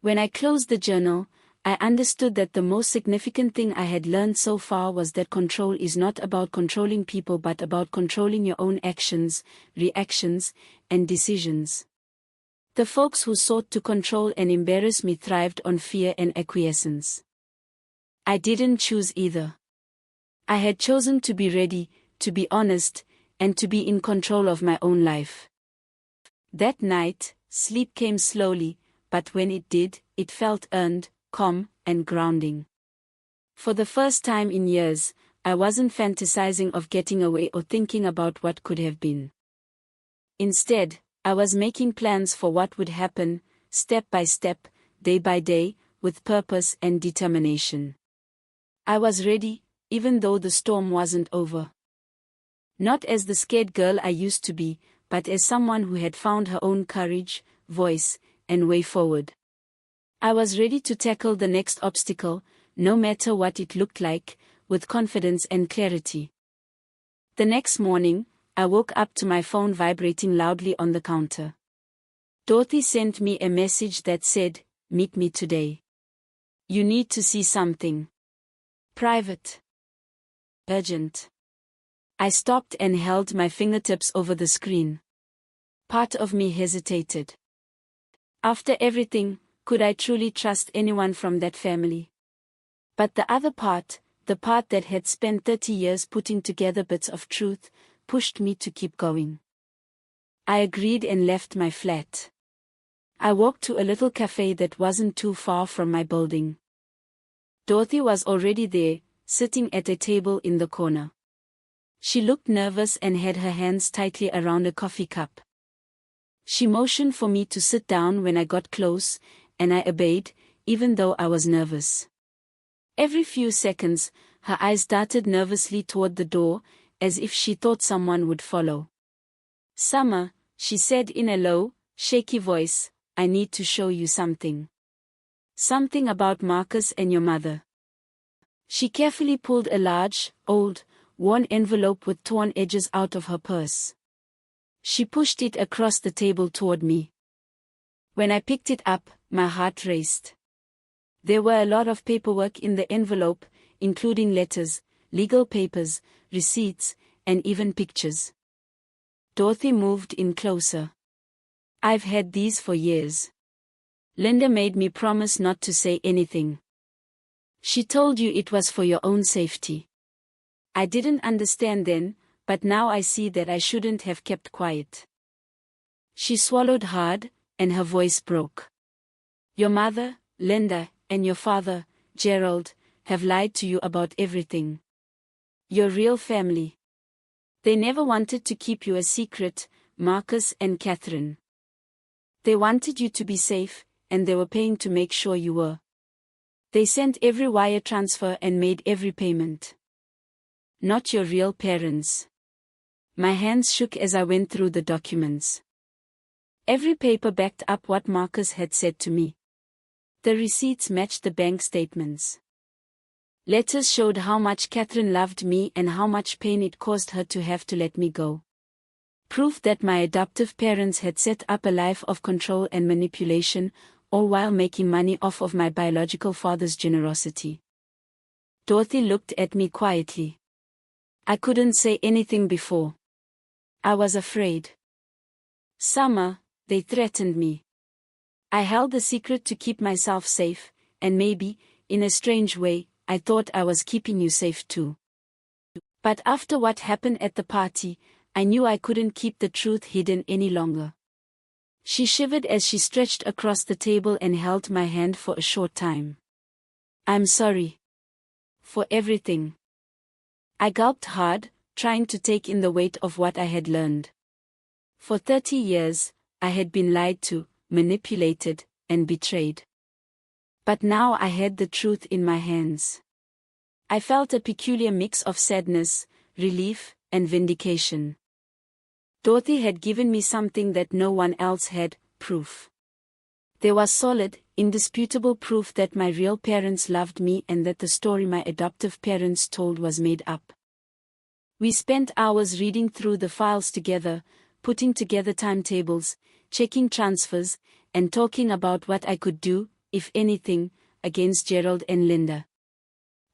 When I closed the journal, I understood that the most significant thing I had learned so far was that control is not about controlling people but about controlling your own actions, reactions, and decisions. The folks who sought to control and embarrass me thrived on fear and acquiescence. I didn't choose either. I had chosen to be ready, to be honest, and to be in control of my own life. That night, sleep came slowly, but when it did, it felt earned, calm, and grounding. For the first time in years, I wasn't fantasizing of getting away or thinking about what could have been. Instead, I was making plans for what would happen, step by step, day by day, with purpose and determination. I was ready, even though the storm wasn't over. Not as the scared girl I used to be, but as someone who had found her own courage, voice, and way forward. I was ready to tackle the next obstacle, no matter what it looked like, with confidence and clarity. The next morning, I woke up to my phone vibrating loudly on the counter. Dorothy sent me a message that said, "Meet me today. You need to see something. Private. Urgent." I stopped and held my fingertips over the screen. Part of me hesitated. After everything, could I truly trust anyone from that family? But the other part, the part that had spent 30 years putting together bits of truth, pushed me to keep going. I agreed and left my flat. I walked to a little cafe that wasn't too far from my building. Dorothy was already there, sitting at a table in the corner. She looked nervous and had her hands tightly around a coffee cup. She motioned for me to sit down when I got close, and I obeyed, even though I was nervous. Every few seconds, her eyes darted nervously toward the door, as if she thought someone would follow. "Summer," she said in a low, shaky voice, "I need to show you something. Something about Marcus and your mother." She carefully pulled a large, old, worn envelope with torn edges out of her purse. She pushed it across the table toward me. When I picked it up, my heart raced. There were a lot of paperwork in the envelope, including letters, legal papers, receipts, and even pictures. Dorothy moved in closer. "I've had these for years. Linda made me promise not to say anything. She told you it was for your own safety." I didn't understand then, but now I see that I shouldn't have kept quiet. She swallowed hard, and her voice broke. "Your mother, Linda, and your father, Gerald, have lied to you about everything. Your real family. They never wanted to keep you a secret, Marcus and Catherine. They wanted you to be safe, and they were paying to make sure you were. They sent every wire transfer and made every payment. Not your real parents. My hands shook as I went through the documents. Every paper backed up what Marcus had said to me. The receipts matched the bank statements. Letters showed how much Catherine loved me and how much pain it caused her to have to let me go. Proof that my adoptive parents had set up a life of control and manipulation, all while making money off of my biological father's generosity. Dorothy looked at me quietly. I couldn't say anything before. I was afraid. Summer, they threatened me. I held the secret to keep myself safe, and maybe, in a strange way, I thought I was keeping you safe too. But after what happened at the party, I knew I couldn't keep the truth hidden any longer. She shivered as she stretched across the table and held my hand for a short time. I'm sorry. For everything. I gulped hard, trying to take in the weight of what I had learned. For 30 years, I had been lied to, manipulated, and betrayed. But now I had the truth in my hands. I felt a peculiar mix of sadness, relief, and vindication. Dorothy had given me something that no one else had, proof. There was solid, indisputable proof that my real parents loved me and that the story my adoptive parents told was made up. We spent hours reading through the files together, putting together timetables, checking transfers, and talking about what I could do, if anything, against Gerald and Linda.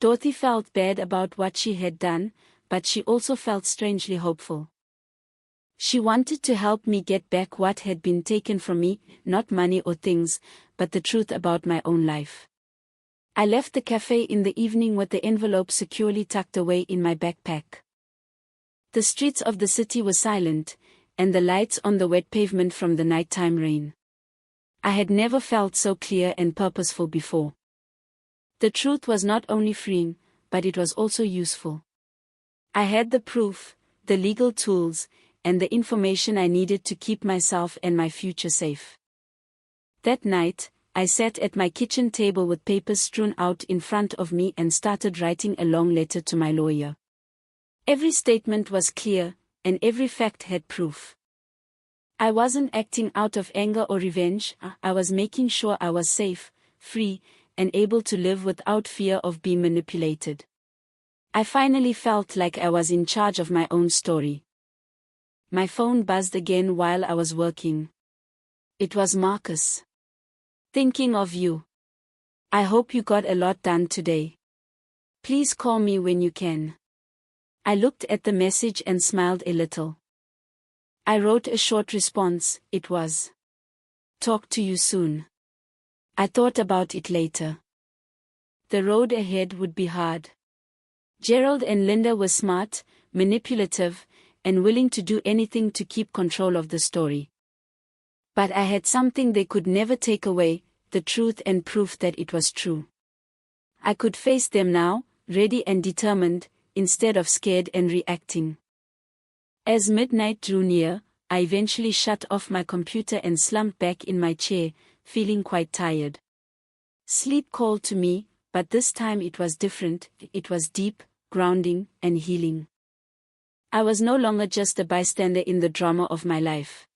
Dorothy felt bad about what she had done, but she also felt strangely hopeful. She wanted to help me get back what had been taken from me, not money or things, but the truth about my own life. I left the cafe in the evening with the envelope securely tucked away in my backpack. The streets of the city were silent, and the lights on the wet pavement from the nighttime rain. I had never felt so clear and purposeful before. The truth was not only freeing, but it was also useful. I had the proof, the legal tools, and the information I needed to keep myself and my future safe. That night, I sat at my kitchen table with papers strewn out in front of me and started writing a long letter to my lawyer. Every statement was clear, and every fact had proof. I wasn't acting out of anger or revenge, I was making sure I was safe, free, and able to live without fear of being manipulated. I finally felt like I was in charge of my own story. My phone buzzed again while I was working. It was Marcus. Thinking of you. I hope you got a lot done today. Please call me when you can. I looked at the message and smiled a little. I wrote a short response, it was. Talk to you soon. I thought about it later. The road ahead would be hard. Gerald and Linda were smart, manipulative, and willing to do anything to keep control of the story. But I had something they could never take away, the truth and proof that it was true. I could face them now, ready and determined, instead of scared and reacting. As midnight drew near, I eventually shut off my computer and slumped back in my chair, feeling quite tired. Sleep called to me, but this time it was different, it was deep, grounding, and healing. I was no longer just a bystander in the drama of my life.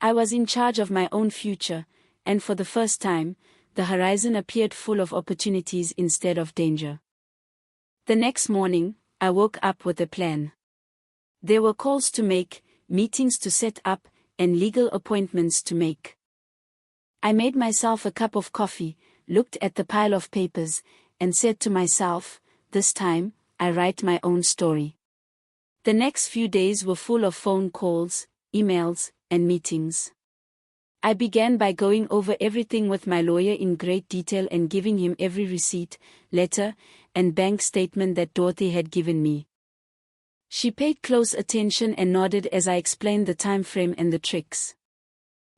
I was in charge of my own future, and for the first time, the horizon appeared full of opportunities instead of danger. The next morning, I woke up with a plan. There were calls to make, meetings to set up, and legal appointments to make. I made myself a cup of coffee, looked at the pile of papers, and said to myself, this time, I write my own story. The next few days were full of phone calls, emails, and meetings. I began by going over everything with my lawyer in great detail and giving him every receipt, letter, and bank statement that Dorothy had given me. She paid close attention and nodded as I explained the time frame and the tricks.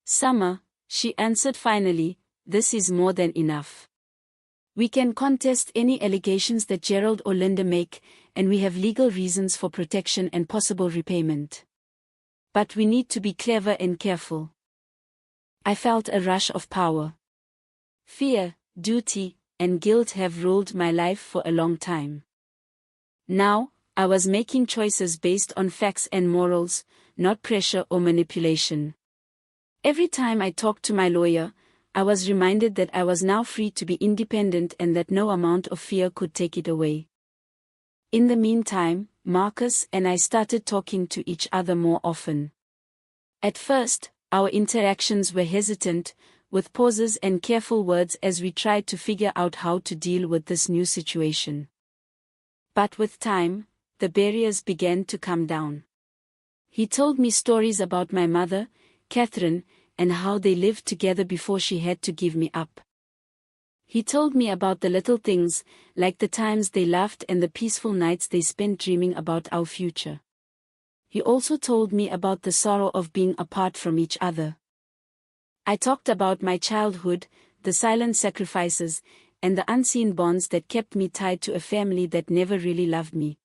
Summer, she answered finally, this is more than enough. We can contest any allegations that Gerald or Linda make, and we have legal reasons for protection and possible repayment. But we need to be clever and careful. I felt a rush of power. Fear, duty, and guilt have ruled my life for a long time. Now, I was making choices based on facts and morals, not pressure or manipulation. Every time I talked to my lawyer, I was reminded that I was now free to be independent and that no amount of fear could take it away. In the meantime, Marcus and I started talking to each other more often. At first, our interactions were hesitant, with pauses and careful words as we tried to figure out how to deal with this new situation. But with time, the barriers began to come down. He told me stories about my mother, Catherine, and how they lived together before she had to give me up. He told me about the little things, like the times they laughed and the peaceful nights they spent dreaming about our future. He also told me about the sorrow of being apart from each other. I talked about my childhood, the silent sacrifices, and the unseen bonds that kept me tied to a family that never really loved me.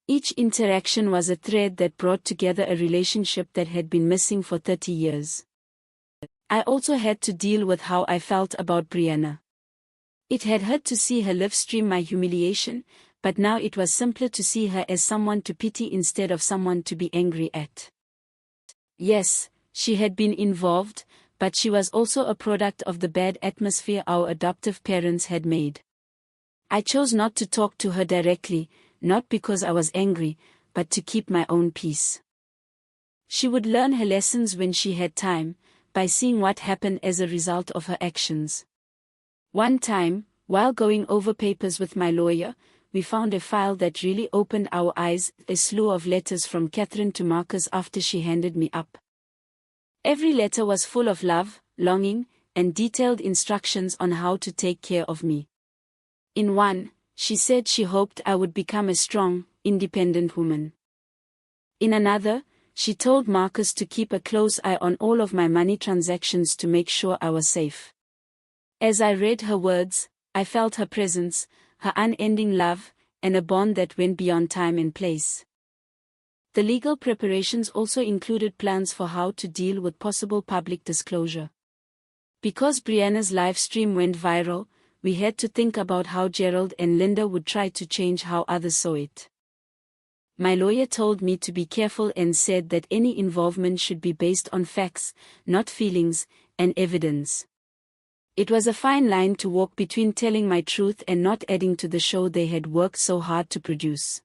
Each interaction was a thread that brought together a relationship that had been missing for 30 years. I also had to deal with how I felt about Brianna. It had hurt to see her live stream my humiliation, but now it was simpler to see her as someone to pity instead of someone to be angry at. Yes, she had been involved, but she was also a product of the bad atmosphere our adoptive parents had made. I chose not to talk to her directly, not because I was angry, but to keep my own peace. She would learn her lessons when she had time, by seeing what happened as a result of her actions. One time, while going over papers with my lawyer, we found a file that really opened our eyes, a slew of letters from Catherine to Marcus after she handed me up. Every letter was full of love, longing, and detailed instructions on how to take care of me. In one, she said she hoped I would become a strong, independent woman. In another, she told Marcus to keep a close eye on all of my money transactions to make sure I was safe. As I read her words, I felt her presence, her unending love, and a bond that went beyond time and place. The legal preparations also included plans for how to deal with possible public disclosure. Because Brianna's live stream went viral, we had to think about how Gerald and Linda would try to change how others saw it. My lawyer told me to be careful and said that any involvement should be based on facts, not feelings, and evidence. It was a fine line to walk between telling my truth and not adding to the show they had worked so hard to produce.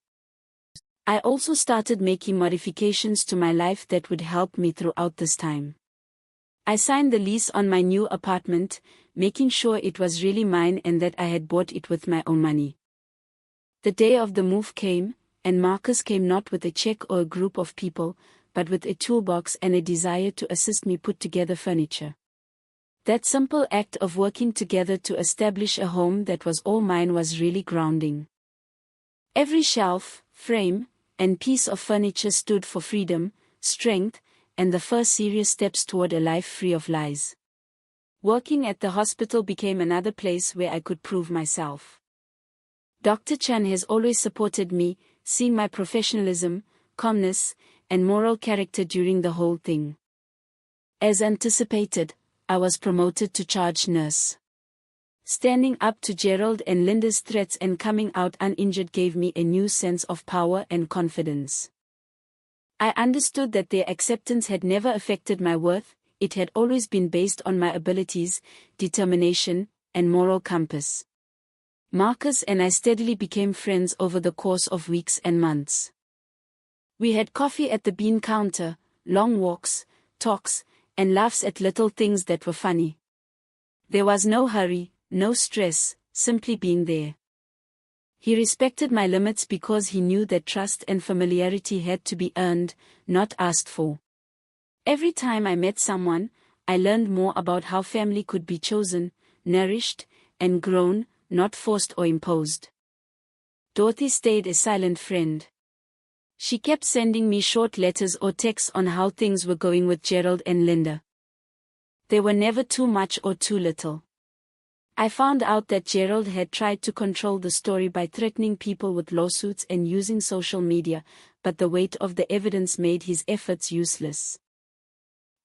I also started making modifications to my life that would help me throughout this time. I signed the lease on my new apartment, making sure it was really mine and that I had bought it with my own money. The day of the move came, and Marcus came not with a check or a group of people, but with a toolbox and a desire to assist me put together furniture. That simple act of working together to establish a home that was all mine was really grounding. Every shelf, frame, and piece of furniture stood for freedom, strength, and the first serious steps toward a life free of lies. Working at the hospital became another place where I could prove myself. Dr. Chan has always supported me, seeing my professionalism, calmness, and moral character during the whole thing. As anticipated, I was promoted to charge nurse. Standing up to Gerald and Linda's threats and coming out uninjured gave me a new sense of power and confidence. I understood that their acceptance had never affected my worth, it had always been based on my abilities, determination, and moral compass. Marcus and I steadily became friends over the course of weeks and months. We had coffee at the bean counter, long walks, talks, and laughs at little things that were funny. There was no hurry, no stress, simply being there. He respected my limits because he knew that trust and familiarity had to be earned, not asked for. Every time I met someone, I learned more about how family could be chosen, nourished, and grown, not forced or imposed. Dorothy stayed a silent friend. She kept sending me short letters or texts on how things were going with Gerald and Linda. They were never too much or too little. I found out that Gerald had tried to control the story by threatening people with lawsuits and using social media, but the weight of the evidence made his efforts useless.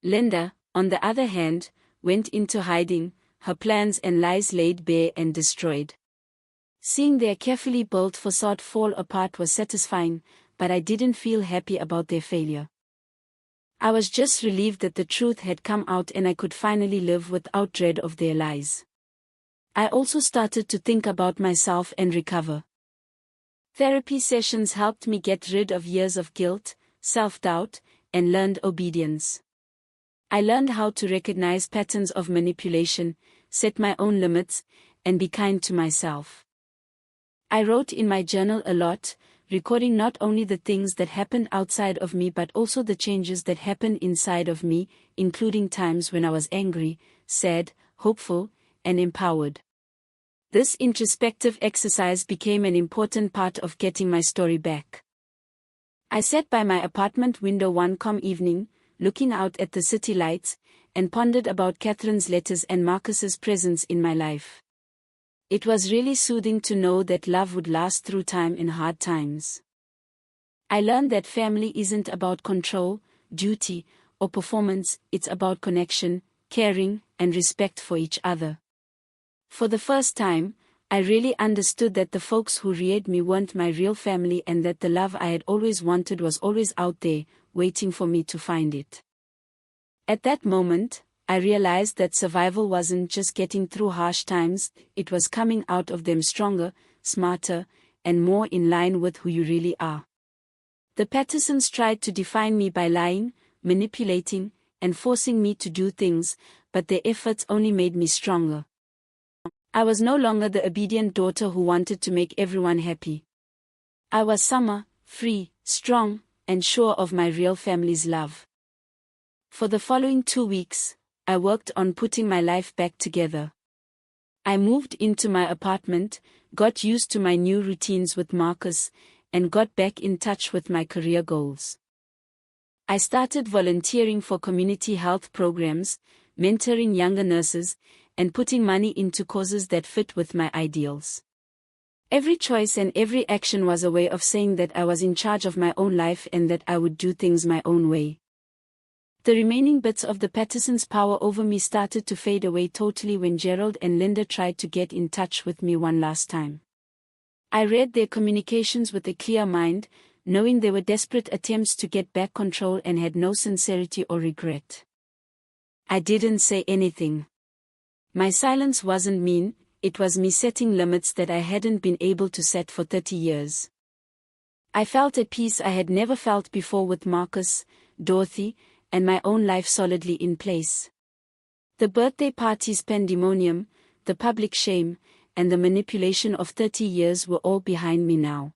Linda, on the other hand, went into hiding, her plans and lies laid bare and destroyed. Seeing their carefully built facade fall apart was satisfying, but I didn't feel happy about their failure. I was just relieved that the truth had come out and I could finally live without dread of their lies. I also started to think about myself and recover. Therapy sessions helped me get rid of years of guilt, self-doubt, and learned obedience. I learned how to recognize patterns of manipulation, set my own limits, and be kind to myself. I wrote in my journal a lot, recording not only the things that happened outside of me but also the changes that happened inside of me, including times when I was angry, sad, hopeful, and empowered. This introspective exercise became an important part of getting my story back. I sat by my apartment window one calm evening, looking out at the city lights, and pondered about Catherine's letters and Marcus's presence in my life. It was really soothing to know that love would last through time in hard times. I learned that family isn't about control, duty, or performance, it's about connection, caring, and respect for each other. For the first time, I really understood that the folks who reared me weren't my real family and that the love I had always wanted was always out there, waiting for me to find it. At that moment, I realized that survival wasn't just getting through harsh times, it was coming out of them stronger, smarter, and more in line with who you really are. The Pattersons tried to define me by lying, manipulating, and forcing me to do things, but their efforts only made me stronger. I was no longer the obedient daughter who wanted to make everyone happy. I was Summer, free, strong, and sure of my real family's love. For the following 2 weeks, I worked on putting my life back together. I moved into my apartment, got used to my new routines with Marcus, and got back in touch with my career goals. I started volunteering for community health programs, mentoring younger nurses, and putting money into causes that fit with my ideals. Every choice and every action was a way of saying that I was in charge of my own life and that I would do things my own way. The remaining bits of the Pattersons' power over me started to fade away totally when Gerald and Linda tried to get in touch with me one last time. I read their communications with a clear mind, knowing they were desperate attempts to get back control and had no sincerity or regret. I didn't say anything. My silence wasn't mean, it was me setting limits that I hadn't been able to set for 30 years. I felt at peace I had never felt before with Marcus, Dorothy, and my own life solidly in place. The birthday party's pandemonium, the public shame, and the manipulation of 30 years were all behind me now.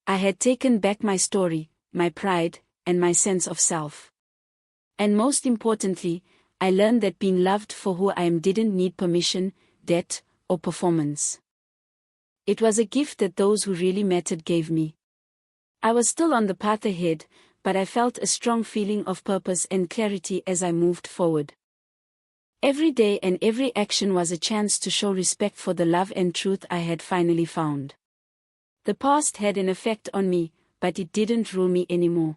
I had taken back my story, my pride, and my sense of self. And most importantly, I learned that being loved for who I am didn't need permission, debt, or performance. It was a gift that those who really mattered gave me. I was still on the path ahead, but I felt a strong feeling of purpose and clarity as I moved forward. Every day and every action was a chance to show respect for the love and truth I had finally found. The past had an effect on me, but it didn't rule me anymore.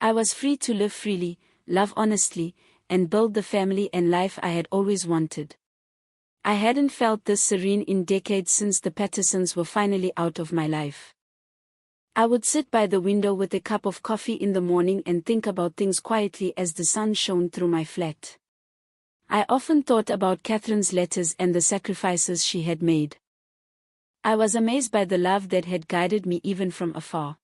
I was free to live freely, love honestly, and build the family and life I had always wanted. I hadn't felt this serene in decades since the Pattersons were finally out of my life. I would sit by the window with a cup of coffee in the morning and think about things quietly as the sun shone through my flat. I often thought about Catherine's letters and the sacrifices she had made. I was amazed by the love that had guided me even from afar.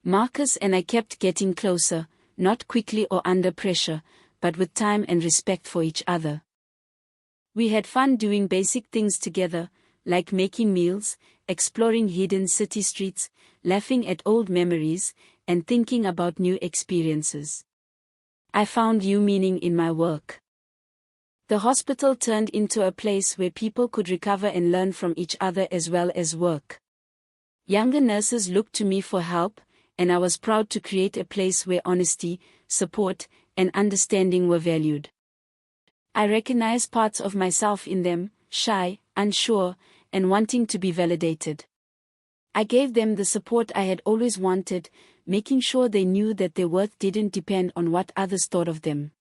Marcus and I kept getting closer, not quickly or under pressure, but with time and respect for each other. We had fun doing basic things together, like making meals, exploring hidden city streets, laughing at old memories, and thinking about new experiences. I found new meaning in my work. The hospital turned into a place where people could recover and learn from each other as well as work. Younger nurses looked to me for help, and I was proud to create a place where honesty, support, and understanding were valued. I recognized parts of myself in them, shy, unsure, and wanting to be validated. I gave them the support I had always wanted, making sure they knew that their worth didn't depend on what others thought of them.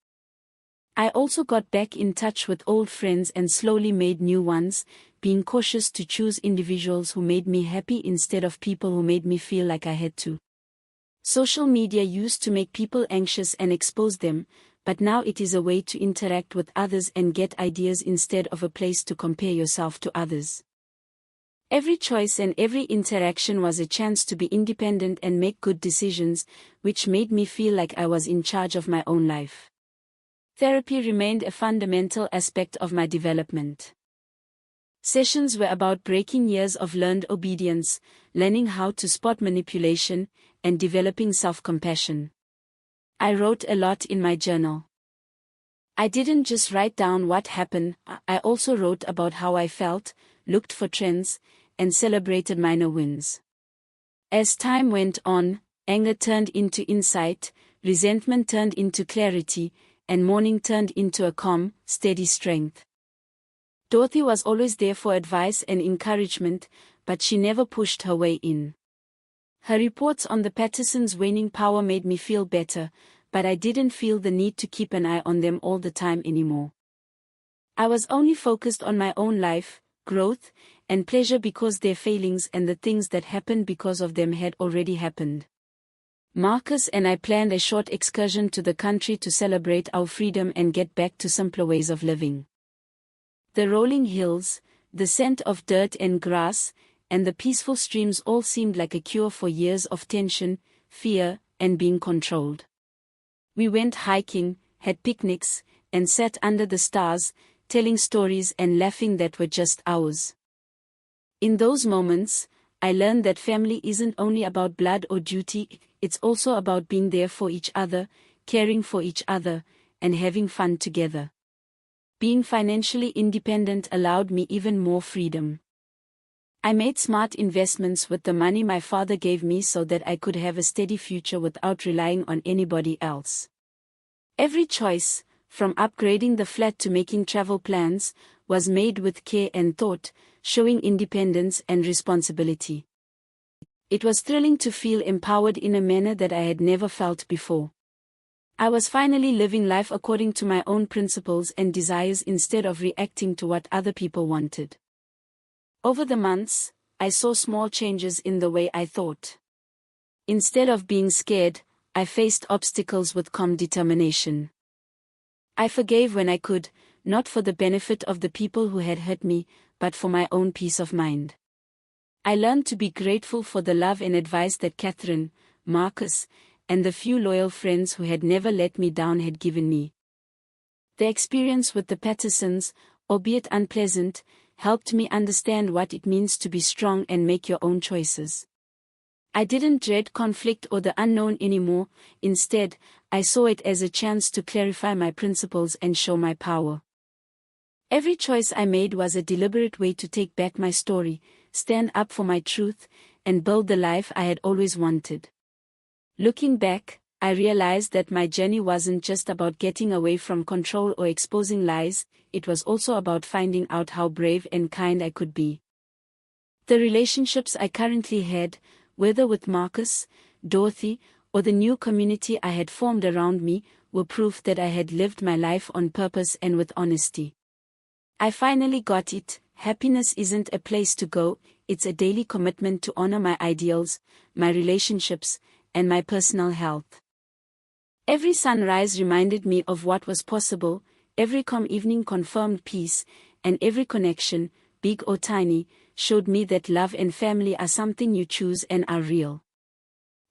I also got back in touch with old friends and slowly made new ones, being cautious to choose individuals who made me happy instead of people who made me feel like I had to. Social media used to make people anxious and expose them, but now it is a way to interact with others and get ideas instead of a place to compare yourself to others. Every choice and every interaction was a chance to be independent and make good decisions, which made me feel like I was in charge of my own life. Therapy remained a fundamental aspect of my development. Sessions were about breaking years of learned obedience, learning how to spot manipulation, and developing self-compassion. I wrote a lot in my journal. I didn't just write down what happened, I also wrote about how I felt, looked for trends, and celebrated minor wins. As time went on, anger turned into insight, resentment turned into clarity, and mourning turned into a calm, steady strength. Dorothy was always there for advice and encouragement, but she never pushed her way in. Her reports on the Pattersons' waning power made me feel better, but I didn't feel the need to keep an eye on them all the time anymore. I was only focused on my own life, growth, and pleasure because their failings and the things that happened because of them had already happened. Marcus and I planned a short excursion to the country to celebrate our freedom and get back to simpler ways of living. The rolling hills, the scent of dirt and grass, and the peaceful streams all seemed like a cure for years of tension, fear, and being controlled. We went hiking, had picnics, and sat under the stars, telling stories and laughing that were just ours. In those moments, I learned that family isn't only about blood or duty, it's also about being there for each other, caring for each other, and having fun together. Being financially independent allowed me even more freedom. I made smart investments with the money my father gave me so that I could have a steady future without relying on anybody else. Every choice, from upgrading the flat to making travel plans, was made with care and thought, showing independence and responsibility. It was thrilling to feel empowered in a manner that I had never felt before. I was finally living life according to my own principles and desires instead of reacting to what other people wanted. Over the months, I saw small changes in the way I thought. Instead of being scared, I faced obstacles with calm determination. I forgave when I could, not for the benefit of the people who had hurt me, but for my own peace of mind. I learned to be grateful for the love and advice that Catherine, Marcus, and the few loyal friends who had never let me down had given me. The experience with the Pattersons, albeit unpleasant, helped me understand what it means to be strong and make your own choices. I didn't dread conflict or the unknown anymore, instead, I saw it as a chance to clarify my principles and show my power. Every choice I made was a deliberate way to take back my story, stand up for my truth, and build the life I had always wanted. Looking back, I realized that my journey wasn't just about getting away from control or exposing lies, it was also about finding out how brave and kind I could be. The relationships I currently had, whether with Marcus, Dorothy, or the new community I had formed around me, were proof that I had lived my life on purpose and with honesty. I finally got it. Happiness isn't a place to go, it's a daily commitment to honor my ideals, my relationships, and my personal health. Every sunrise reminded me of what was possible, every calm evening confirmed peace, and every connection, big or tiny, showed me that love and family are something you choose and are real.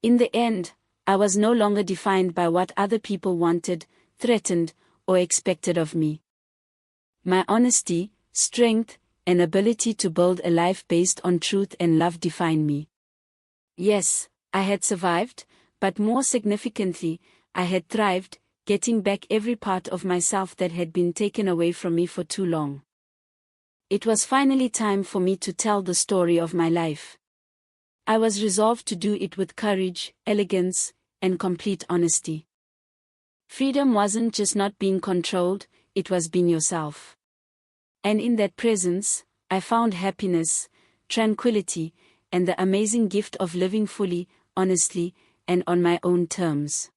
In the end, I was no longer defined by what other people wanted, threatened, or expected of me. My honesty, strength, and ability to build a life based on truth and love defined me. Yes, I had survived, but more significantly, I had thrived, getting back every part of myself that had been taken away from me for too long. It was finally time for me to tell the story of my life. I was resolved to do it with courage, elegance, and complete honesty. Freedom wasn't just not being controlled, it was being yourself. And in that presence, I found happiness, tranquility, and the amazing gift of living fully, honestly, and on my own terms.